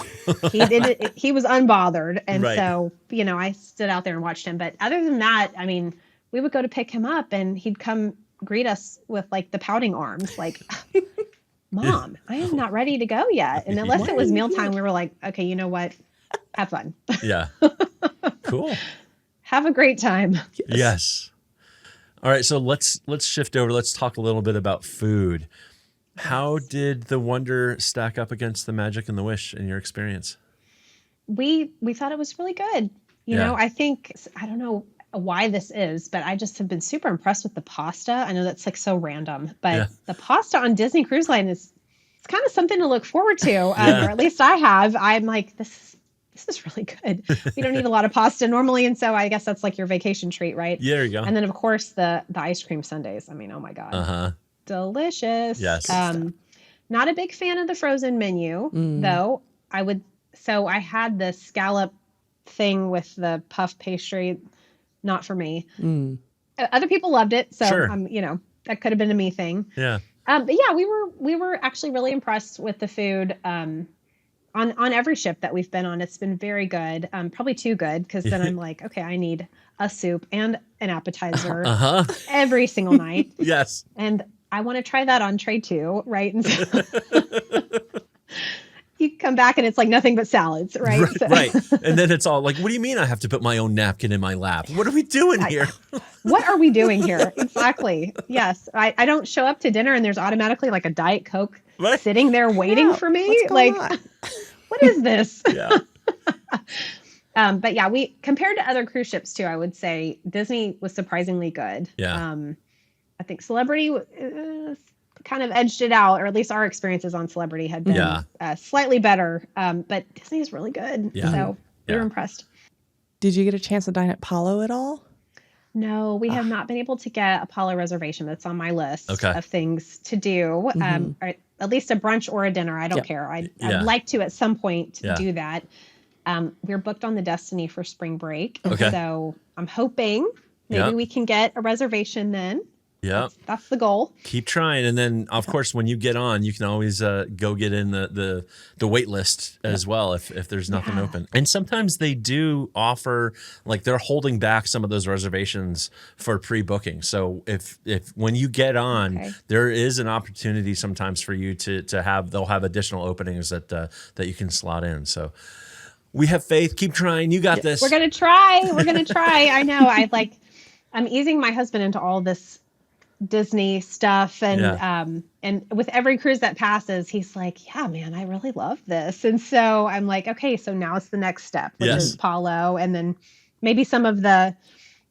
E: he did it. He was unbothered. And
D: Right.
E: so, I stood out there and watched him. But other than that, I mean, we would go to pick him up and he'd come greet us with like the pouting arms, like, Mom, I am not ready to go yet. And unless it was mealtime, we were like, okay, you know what? Have fun.
D: Yeah. Cool.
E: Have a great time.
D: Yes. All right, so let's shift over. Let's talk a little bit about food. How did the Wonder stack up against the Magic and the Wish in your experience?
E: We thought it was really good. You know, I think, I don't know why this is, but I just have been super impressed with the pasta. I know that's like so random, but the pasta on Disney Cruise Line it's kind of something to look forward to, or at least I have. I'm like, this is really good. We don't eat a lot of pasta normally, and so I guess that's like your vacation treat, right?
D: Yeah, there you go.
E: And then of course the ice cream sundaes. I mean, oh my god, delicious.
D: Yes.
E: Not a big fan of the frozen menu though. So I had the scallop thing with the puff pastry. Not for me. Other people loved it, so you know, that could have been a me thing.
D: Yeah.
E: But yeah, we were actually really impressed with the food on every ship that we've been on. It's been very good. Probably too good, because then I'm like, okay, I need a soup and an appetizer every single night.
D: Yes.
E: And I want to try that on tray 2, right? And so you come back and it's like nothing but salads, right?
D: Right. And then it's all like, what do you mean I have to put my own napkin in my lap? What are we doing here?
E: What are we doing here? Exactly. Yes. I don't show up to dinner and there's automatically like a Diet Coke sitting there waiting for me. Like, what is this?
D: Yeah.
E: But yeah, we compared to other cruise ships too, I would say Disney was surprisingly good.
D: Yeah.
E: I think Celebrity kind of edged it out, or at least our experiences on Celebrity had been slightly better. But Disney is really good.
D: Yeah.
E: So we were impressed.
C: Did you get a chance to dine at Palo at all?
E: No, we have not been able to get a Palo reservation. That's on my list of things to do. Or at least a brunch or a dinner. I don't care. I'd like to at some point do that. We're booked on the Destiny for spring break. So I'm hoping maybe we can get a reservation then.
D: Yeah,
E: that's the goal.
D: Keep trying, and then of course when you get on, you can always go get in the wait list as well if there's nothing open. And sometimes they do offer, like they're holding back some of those reservations for pre-booking. So if when you get on, there is an opportunity sometimes for you to have, they'll have additional openings that you can slot in. So we have faith. Keep trying. You got this.
E: We're gonna try. I know. I'm easing my husband into all this Disney stuff, and with every cruise that passes, he's like, yeah, man, I really love this. And so I'm like, okay, so now it's the next step, which is Palo, and then maybe some of the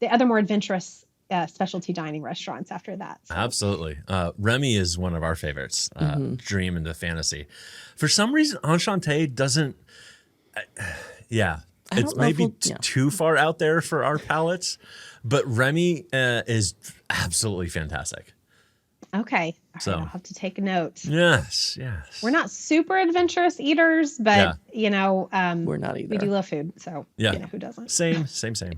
E: other more adventurous specialty dining restaurants after that. So.
D: Absolutely. Remy is one of our favorites. Dream into fantasy. For some reason, Enchanté doesn't. It's maybe too far out there for our palates, but Remy is absolutely fantastic.
E: Okay. All right, I'll have to take a note.
D: Yes.
E: We're not super adventurous eaters, but you know,
C: we're not either.
E: We do love food, so you know, who doesn't?
D: Same.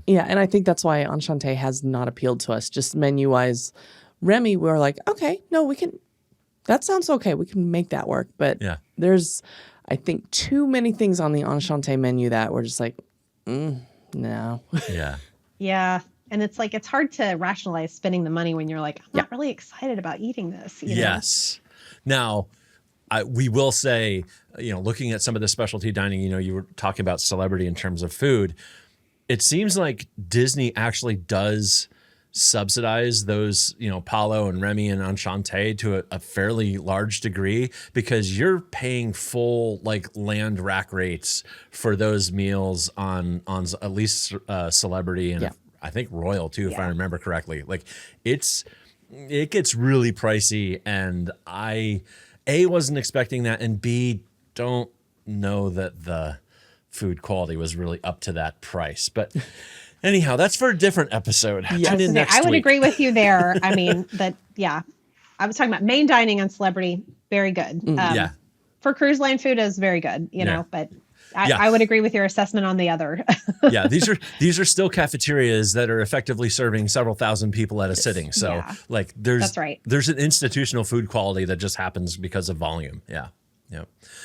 C: Yeah, and I think that's why Enchanté has not appealed to us. Just menu wise, Remy, we're like, okay, no, we can. That sounds okay. We can make that work. But there's, I think, too many things on the Enchanté menu that we're just like, no.
E: Yeah. And it's like, it's hard to rationalize spending the money when you're like, I'm not really excited about eating this. You know?
D: Now, we will say, you know, looking at some of the specialty dining, you know, you were talking about Celebrity in terms of food. It seems like Disney actually does subsidize those, you know, Palo and Remy and Enchanté to a fairly large degree, because you're paying full like land rack rates for those meals on at least Celebrity and I think Royal too, if I remember correctly. Like it gets really pricey, and I wasn't expecting that, and B, don't know that the food quality was really up to that price. But anyhow, that's for a different episode. Tune in next
E: I would
D: week.
E: agree with you there. I mean, I was talking about main dining on Celebrity, very good. For cruise line food is very good, you know, but I would agree with your assessment on the other.
D: These are still cafeterias that are effectively serving several thousand people at a sitting. So like there's an institutional food quality that just happens because of volume. Yeah.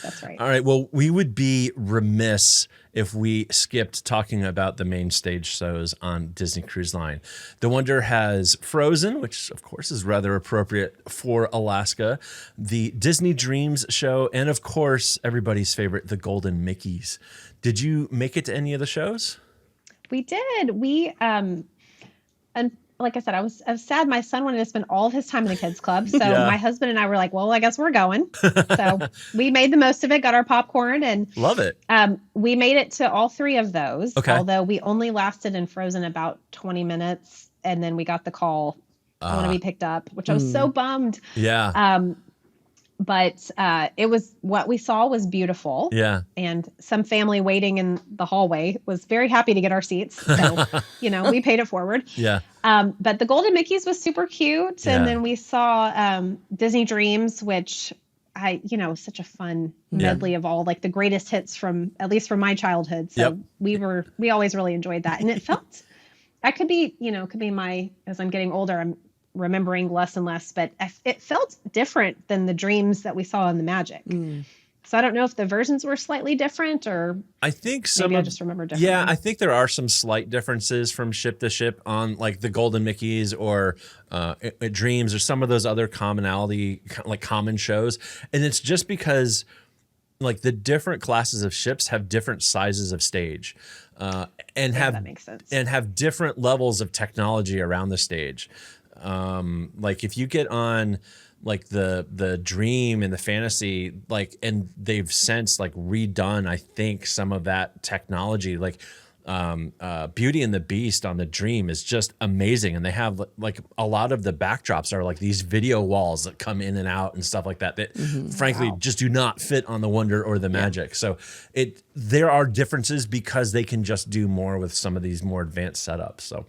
E: That's right.
D: All right. Well, we would be remiss if we skipped talking about the main stage shows on Disney Cruise Line. The Wonder has Frozen, which of course is rather appropriate for Alaska, the Disney Dreams show, and of course, everybody's favorite, the Golden Mickeys. Did you make it to any of the shows?
E: We did. And like I said, I was sad. My son wanted to spend all of his time in the kids club. So my husband and I were like, well, I guess we're going. So we made the most of it, got our popcorn, and
D: love it.
E: We made it to all 3 of those,
D: okay.
E: although we only lasted in Frozen about 20 minutes. And then we got the call, I want to be picked up, which I was so bummed.
D: Yeah.
E: But it was, what we saw was beautiful.
D: Yeah.
E: And some family waiting in the hallway was very happy to get our seats. So, we paid it forward.
D: Yeah.
E: But the Golden Mickeys was super cute. And then we saw Disney Dreams, which such a fun medley of all like the greatest hits from, at least from my childhood. So we always really enjoyed that. And it felt, that could be as I'm getting older, I'm remembering less and less, but it felt different than the dreams that we saw in the Magic. So I don't know if the versions were slightly different, or
D: I think
E: maybe I just remember differently.
D: Yeah, I think there are some slight differences from ship to ship on like the Golden Mickeys or Dreams or some of those other common shows. And it's just because like the different classes of ships have different sizes of stage and
E: that makes sense.
D: And have different levels of technology around the stage. Like if you get on like the Dream and the Fantasy, like, and they've since like redone, I think, some of that technology, like Beauty and the Beast on the Dream is just amazing. And they have like a lot of the backdrops are like these video walls that come in and out and stuff like that frankly just do not fit on the Wonder or the Magic. So there are differences because they can just do more with some of these more advanced setups. So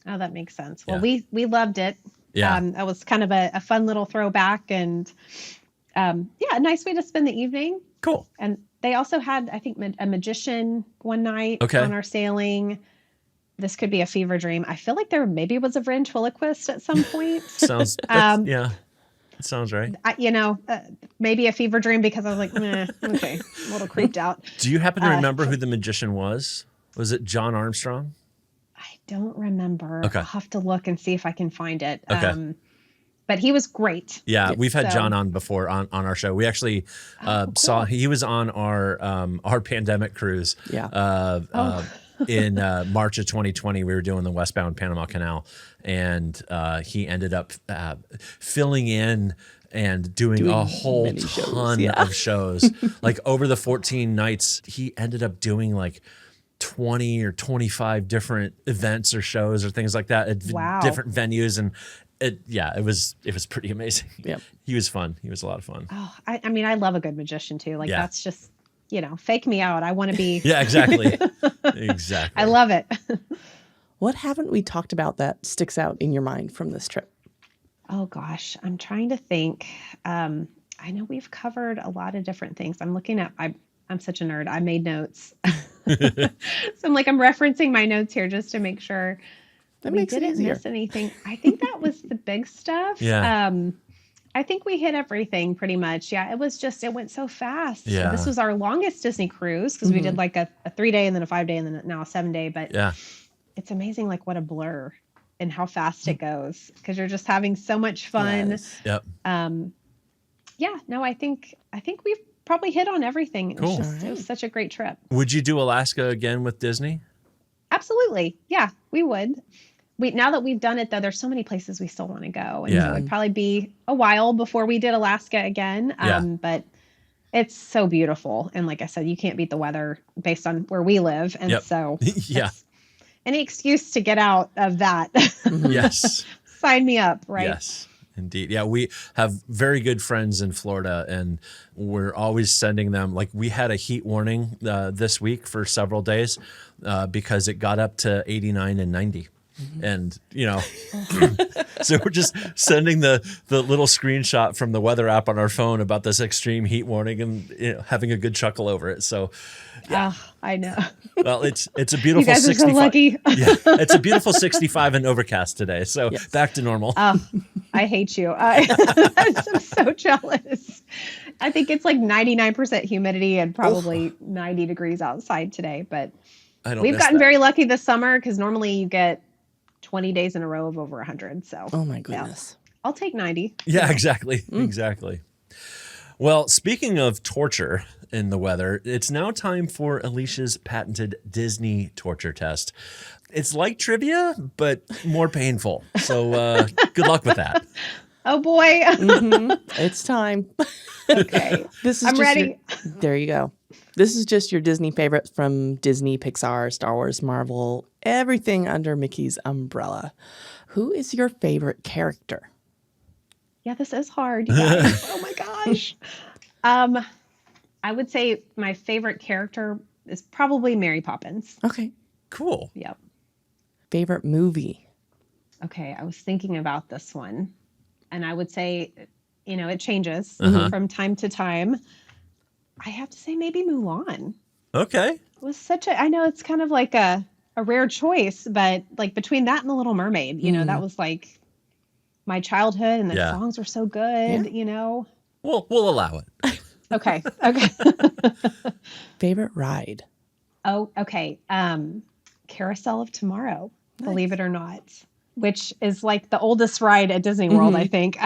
E: oh, that makes sense. Well, we loved it.
D: Yeah.
E: That was kind of a fun little throwback, and a nice way to spend the evening.
D: Cool.
E: And they also had, I think, a magician one night on our sailing. This could be a fever dream. I feel like there maybe was a ventriloquist at some point.
D: Sounds it sounds right.
E: Maybe a fever dream because I was like, okay, a little creeped out.
D: Do you happen to remember who the magician was? Was it John Armstrong?
E: I don't remember.
D: Okay.
E: I'll have to look and see if I can find it.
D: Okay.
E: But he was great.
D: Yeah, we've had John on before on our show. We actually saw he was on our pandemic cruise.
C: Yeah.
D: In March of 2020, we were doing the westbound Panama Canal, and he ended up filling in and doing a whole ton of shows. Like over the 14 nights, he ended up doing like 20 or 25 different events or shows or things like that at different venues. And it was pretty amazing. Yeah. He was fun. He was a lot of fun.
E: Oh, I mean, I love a good magician too. Like that's just, fake me out. I want to be.
D: Yeah, exactly. Exactly.
E: I love it.
C: What haven't we talked about that sticks out in your mind from this trip?
E: Oh gosh, I'm trying to think. I know we've covered a lot of different things. I'm looking at, I'm such a nerd. I made notes. So I'm referencing my notes here just to make sure
C: that
E: we didn't miss anything. I think that was the big stuff.
D: Yeah.
E: I think we hit everything pretty much. Yeah. It went so fast.
D: Yeah.
E: This was our longest Disney cruise because we did like a 3-day and then a 5-day and then now a 7-day. But it's amazing like what a blur and how fast it goes because you're just having so much fun.
C: Yes.
D: Yep.
E: I think we've probably hit on everything.
D: Cool.
E: It was such a great trip.
D: Would you do Alaska again with Disney?
E: Absolutely. Yeah, we would. Now that we've done it, though, there's so many places we still want to go. And so it'd probably be a while before we did Alaska again. But it's so beautiful. And like I said, you can't beat the weather based on where we live. And so any excuse to get out of that.
D: Yes.
E: Sign me up, right?
D: Yes. Indeed. Yeah, we have very good friends in Florida, and we're always sending them. Like we had a heat warning this week for several days because it got up to 89 and 90. And, so we're just sending the little screenshot from the weather app on our phone about this extreme heat warning and having a good chuckle over it. So,
E: I know.
D: Well, it's a beautiful
E: you guys
D: 65.
E: Are so lucky.
D: Yeah, it's a beautiful 65 and overcast today. So back to normal.
E: I hate you. I'm so jealous. I think it's like 99% humidity and probably 90 degrees outside today. But we've gotten very lucky this summer because normally you get 20 days in a row of over 100. So,
C: oh my goodness.
E: I'll take 90.
D: Yeah, exactly. Exactly. Well, speaking of torture in the weather, it's now time for Alicia's patented Disney torture test. It's like trivia, but more painful. So good luck with that.
E: Oh boy.
C: It's time.
E: Okay.
C: This is
E: I'm ready.
C: There you go. This is just your Disney favorites from Disney, Pixar, Star Wars, Marvel, everything under Mickey's umbrella. Who is your favorite character?
E: Yeah, this is hard, you guys. Oh my gosh. I would say my favorite character is probably Mary Poppins.
C: Okay.
D: Cool.
E: Yep.
C: Favorite movie?
E: Okay, I was thinking about this one, and I would say, it changes from time to time. I have to say maybe Mulan.
D: Okay.
E: It was I know it's kind of like a rare choice, but like between that and The Little Mermaid, that was like my childhood, and the songs were so good,
D: We'll allow it.
E: Okay.
C: Favorite ride?
E: Oh, okay. Carousel of Tomorrow, believe it or not, which is like the oldest ride at Disney World, I think.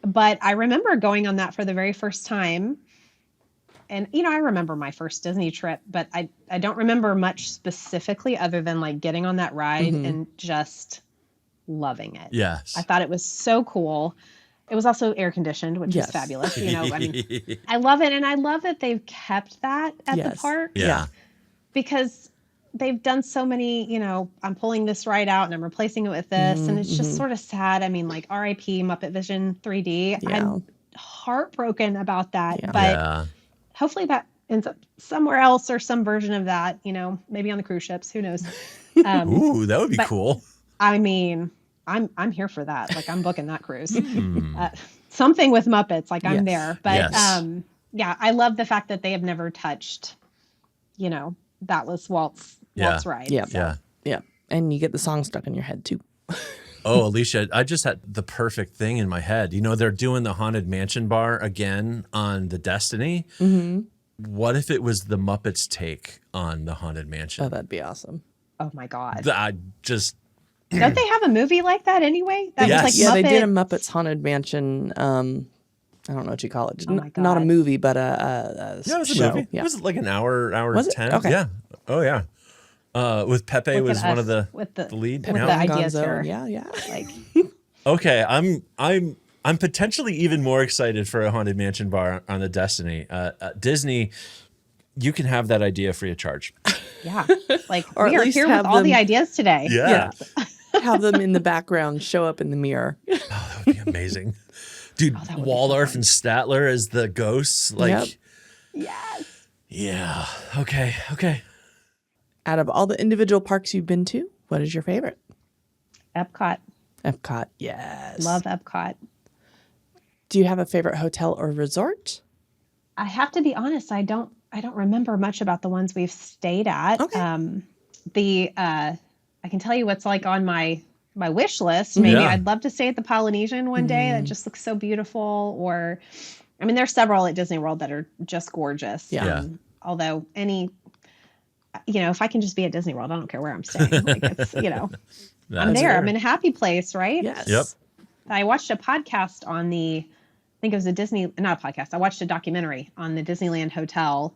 E: But I remember going on that for the very first time. And, I remember my first Disney trip, but I don't remember much specifically other than like getting on that ride and just loving it.
D: Yes.
E: I thought it was so cool. It was also air conditioned, which is fabulous. I love it. And I love that they've kept that at the park.
D: Yeah.
E: Because they've done so many, I'm pulling this ride out and I'm replacing it with this. And it's just sort of sad. I mean, like RIP Muppet Vision 3D.
C: Yeah.
E: I'm heartbroken about that.
C: Yeah.
E: But hopefully that ends up somewhere else or some version of that, maybe on the cruise ships. Who knows?
D: Ooh, that would be cool.
E: I mean, I'm here for that. Like I'm booking that cruise. Something with Muppets, like I'm there. But I love the fact that they have never touched, that was Walt's ride.
C: Yeah.
E: So.
C: Yeah. And you get the song stuck in your head too.
D: Oh, Alicia, I just had the perfect thing in my head. They're doing the Haunted Mansion bar again on the Destiny. What if it was the Muppets' take on the Haunted Mansion?
C: Oh, that'd be awesome.
E: Oh my God. Don't they have a movie like that anyway? That was like
C: they did a Muppets Haunted Mansion. I don't know what you call it. Not a movie, but a
D: it was
C: show.
D: a movie.
C: Yeah.
D: It was like an hour
C: Was it?
D: 10.
C: Okay.
D: Yeah. Oh, yeah. With Pepe
E: Look
D: was
E: at
D: one
E: us
D: of the
E: with the
D: lead.
E: with
D: No?
E: the ideas
C: Gonzo.
E: here.
C: Yeah.
E: Like
D: Okay, I'm potentially even more excited for a Haunted Mansion bar on the Destiny. Disney, you can have that idea free of charge.
E: yeah, like
C: Or
E: we
C: at
E: are
C: least
E: here with
C: have
E: all the
C: them-
E: ideas today.
D: Yeah.
C: Have them in the background show up in the mirror.
D: Oh, that would be amazing. Dude,
E: that would be
D: Waldorf
E: so
D: and Statler as the ghosts.
C: Yep.
E: Yes.
D: Yeah. Okay.
C: Out of all the individual parks you've been to, what is your favorite?
E: Epcot.
C: Epcot. Yes.
E: Love Epcot.
C: Do you have a favorite hotel or resort?
E: I have to be honest. I don't remember much about the ones we've stayed at.
C: Okay.
E: I can tell you what's like on my wish list. Maybe I'd love to stay at the Polynesian one day. That just looks so beautiful. Or, I mean, there's several at Disney World that are just gorgeous.
C: Yeah.
E: Although if I can just be at Disney World, I don't care where I'm staying. Like it's, I'm there.
D: fair.
E: I'm in a happy place, right?
C: Yes.
D: Yep.
E: I watched a podcast on I think it was not a podcast. I watched a documentary on the Disneyland Hotel.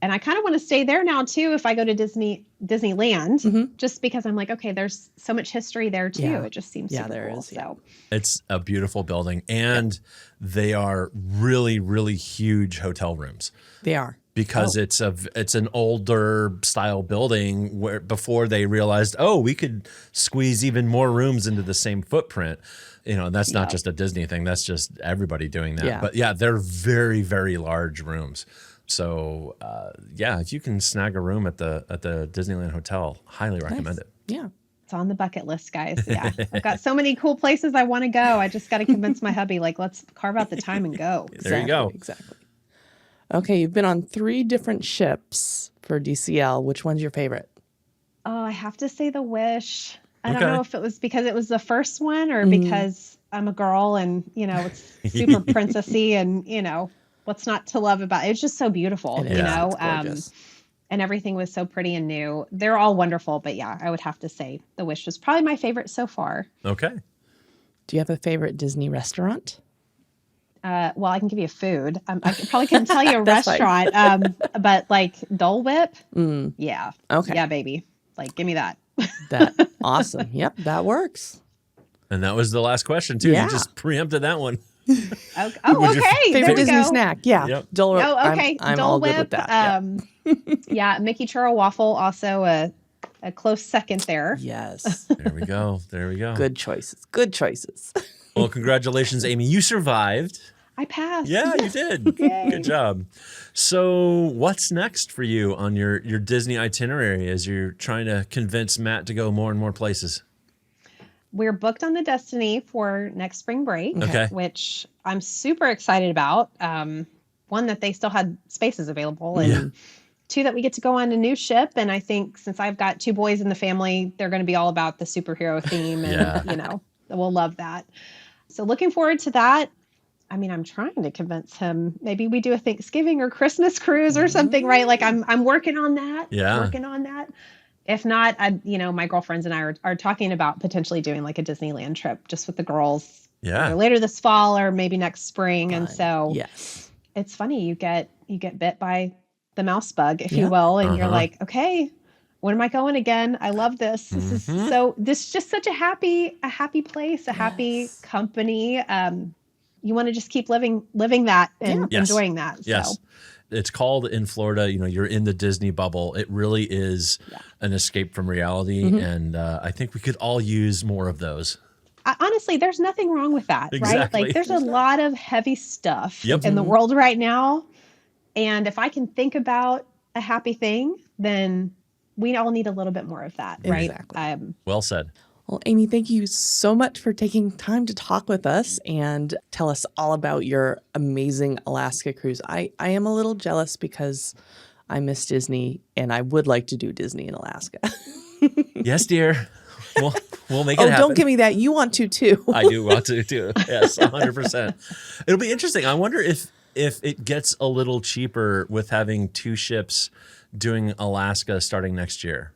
E: And I kind of want to stay there now too if I go to Disneyland, just because I'm like, okay, there's so much history there too.
C: Yeah.
E: It just seems super
C: there
E: cool.
C: is, yeah.
E: So
D: It's a beautiful building, and they are really, really huge hotel rooms.
C: They are.
D: Because it's an older style building where before they realized, we could squeeze even more rooms into the same footprint. And that's not just a Disney thing. That's just everybody doing that.
C: Yeah.
D: But they're very, very large rooms. So if you can snag a room at the Disneyland Hotel, highly recommend it.
C: Yeah.
E: it's on the bucket list, guys. Yeah, I've got so many cool places I want to go. I just got to convince my hubby, like, let's carve out the time and go.
D: There you go.
C: Exactly. Okay, you've been on 3 different ships for DCL. Which one's your favorite?
E: Oh, I have to say the Wish. I
D: Okay.
E: don't know if it was because it was the first one or because I'm a girl and, you know, it's super princessy and, you know, what's not to love about it? It's just so beautiful,
C: It
E: you
C: is.
E: know,
C: It's gorgeous.
E: and everything was so pretty and new. They're all wonderful, but yeah, I would have to say the Wish was probably my favorite so far.
D: Okay.
C: Do you have a favorite Disney restaurant?
E: Well, I can give you food. I probably couldn't tell you a
C: That's fine.
E: restaurant, but like Dole Whip, yeah.
C: Okay.
E: Yeah, baby. Like, give me that.
C: That awesome. Yep, that works.
D: And that was the last question too.
C: Yeah.
D: You just preempted that one.
E: Okay.
D: Would your
E: Okay. There
C: Favorite
E: we
C: Disney
E: go.
C: snack? Yeah,
D: Yep.
C: Dole Whip.
E: Oh, okay.
C: I'm
E: Dole
C: all
E: Whip.
C: good with that.
E: Yeah, Mickey Churro Waffle, also a close second there.
C: Yes.
D: There we go. There we go.
C: Good choices. Good choices.
D: Well, congratulations, Amy. You survived.
E: I passed.
D: Yeah, you did.
E: Yay.
D: Good job. So what's next for you on your Disney itinerary as you're trying to convince Matt to go more and more places?
E: We're booked on the Destiny for next spring break,
D: Okay.
E: which I'm super excited about. One, that they still had spaces available, and two, that we get to go on a new ship. And I think since I've got 2 boys in the family, they're going to be all about the superhero theme, and we'll love that. So looking forward to that. I mean, I'm trying to convince him. Maybe we do a Thanksgiving or Christmas cruise or something, right? Like I'm working on that.
D: Yeah.
E: Working on that. If not, my girlfriends and I are talking about potentially doing like a Disneyland trip just with the girls.
D: Yeah.
E: Either later this fall or maybe next spring. And so
C: Yes.
E: it's funny, you get bit by the mouse bug, if you will, and you're like, okay, when am I going again? I love this. This is this is just such a happy place, a happy company. You want to just keep living that and enjoying that.
D: Yes.
E: So.
D: It's called in Florida, you're in the Disney bubble. It really is an escape from reality. And I think we could all use more of those.
E: Honestly, there's nothing wrong with that, right?
D: Exactly.
E: Like there's a lot of heavy stuff in the world right now. And if I can think about a happy thing, then we all need a little bit more of that, right?
C: Exactly.
D: Well said.
C: Well, Amy, thank you so much for taking time to talk with us and tell us all about your amazing Alaska cruise. I am a little jealous because I miss Disney and I would like to do Disney in Alaska.
D: Yes, dear. We'll make it happen.
C: Don't give me that. You want to too.
D: I do want to too. Yes, 100%. It'll be interesting. I wonder if it gets a little cheaper with having 2 ships doing Alaska starting next year.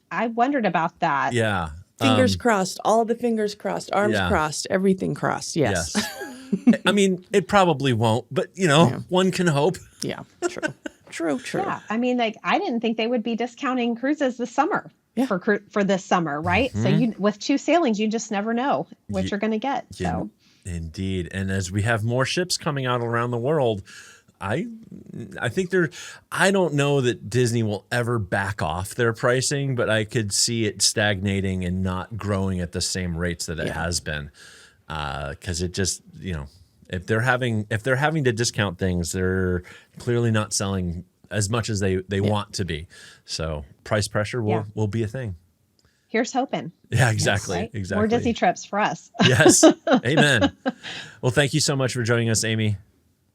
E: I wondered about that.
D: Yeah.
C: Fingers crossed, all of the fingers crossed, arms crossed, everything crossed. Yes.
D: I mean, it probably won't, but one can hope.
C: Yeah, true. True.
E: Yeah. I mean, like I didn't think they would be discounting cruises this summer for this summer, right? So you with 2 sailings, you just never know what you're going to get. So
D: Indeed. And as we have more ships coming out around the world, I think I don't know that Disney will ever back off their pricing, but I could see it stagnating and not growing at the same rates that it has been. Because it just, if they're having to discount things, they're clearly not selling as much as they want to be. So price pressure will be a thing.
E: Here's hoping.
D: Yeah, exactly.
E: Right?
D: Exactly.
E: More Disney trips for us.
D: Yes. Amen. Well, thank you so much for joining us, Amy.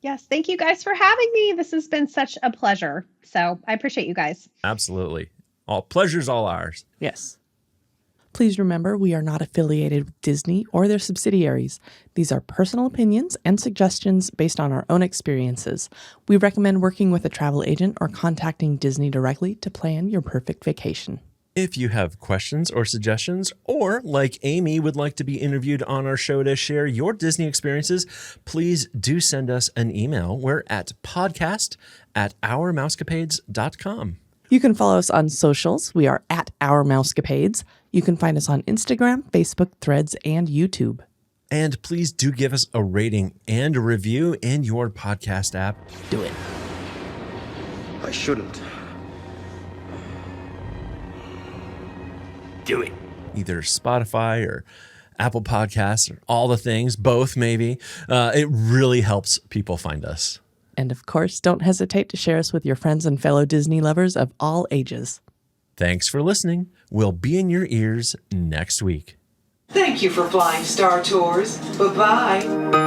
E: Yes. Thank you guys for having me. This has been such a pleasure. So I appreciate you guys.
D: Absolutely. Pleasure's all ours.
C: Yes. Please remember, we are not affiliated with Disney or their subsidiaries. These are personal opinions and suggestions based on our own experiences. We recommend working with a travel agent or contacting Disney directly to plan your perfect vacation.
D: If you have questions or suggestions, or like Amy would like to be interviewed on our show to share your Disney experiences, please do send us an email. We're at podcast@ourmousecapades.com.
C: You can follow us on socials. We are at Our Mousecapades. You can find us on Instagram, Facebook, Threads, and YouTube.
D: And please do give us a rating and a review in your podcast app.
C: Do it.
A: I shouldn't.
B: Do it.
D: Either Spotify or Apple Podcasts or all the things, both maybe. It really helps people find us.
C: And of course, don't hesitate to share us with your friends and fellow Disney lovers of all ages.
D: Thanks for listening. We'll be in your ears next week.
F: Thank you for flying Star Tours. Bye-bye.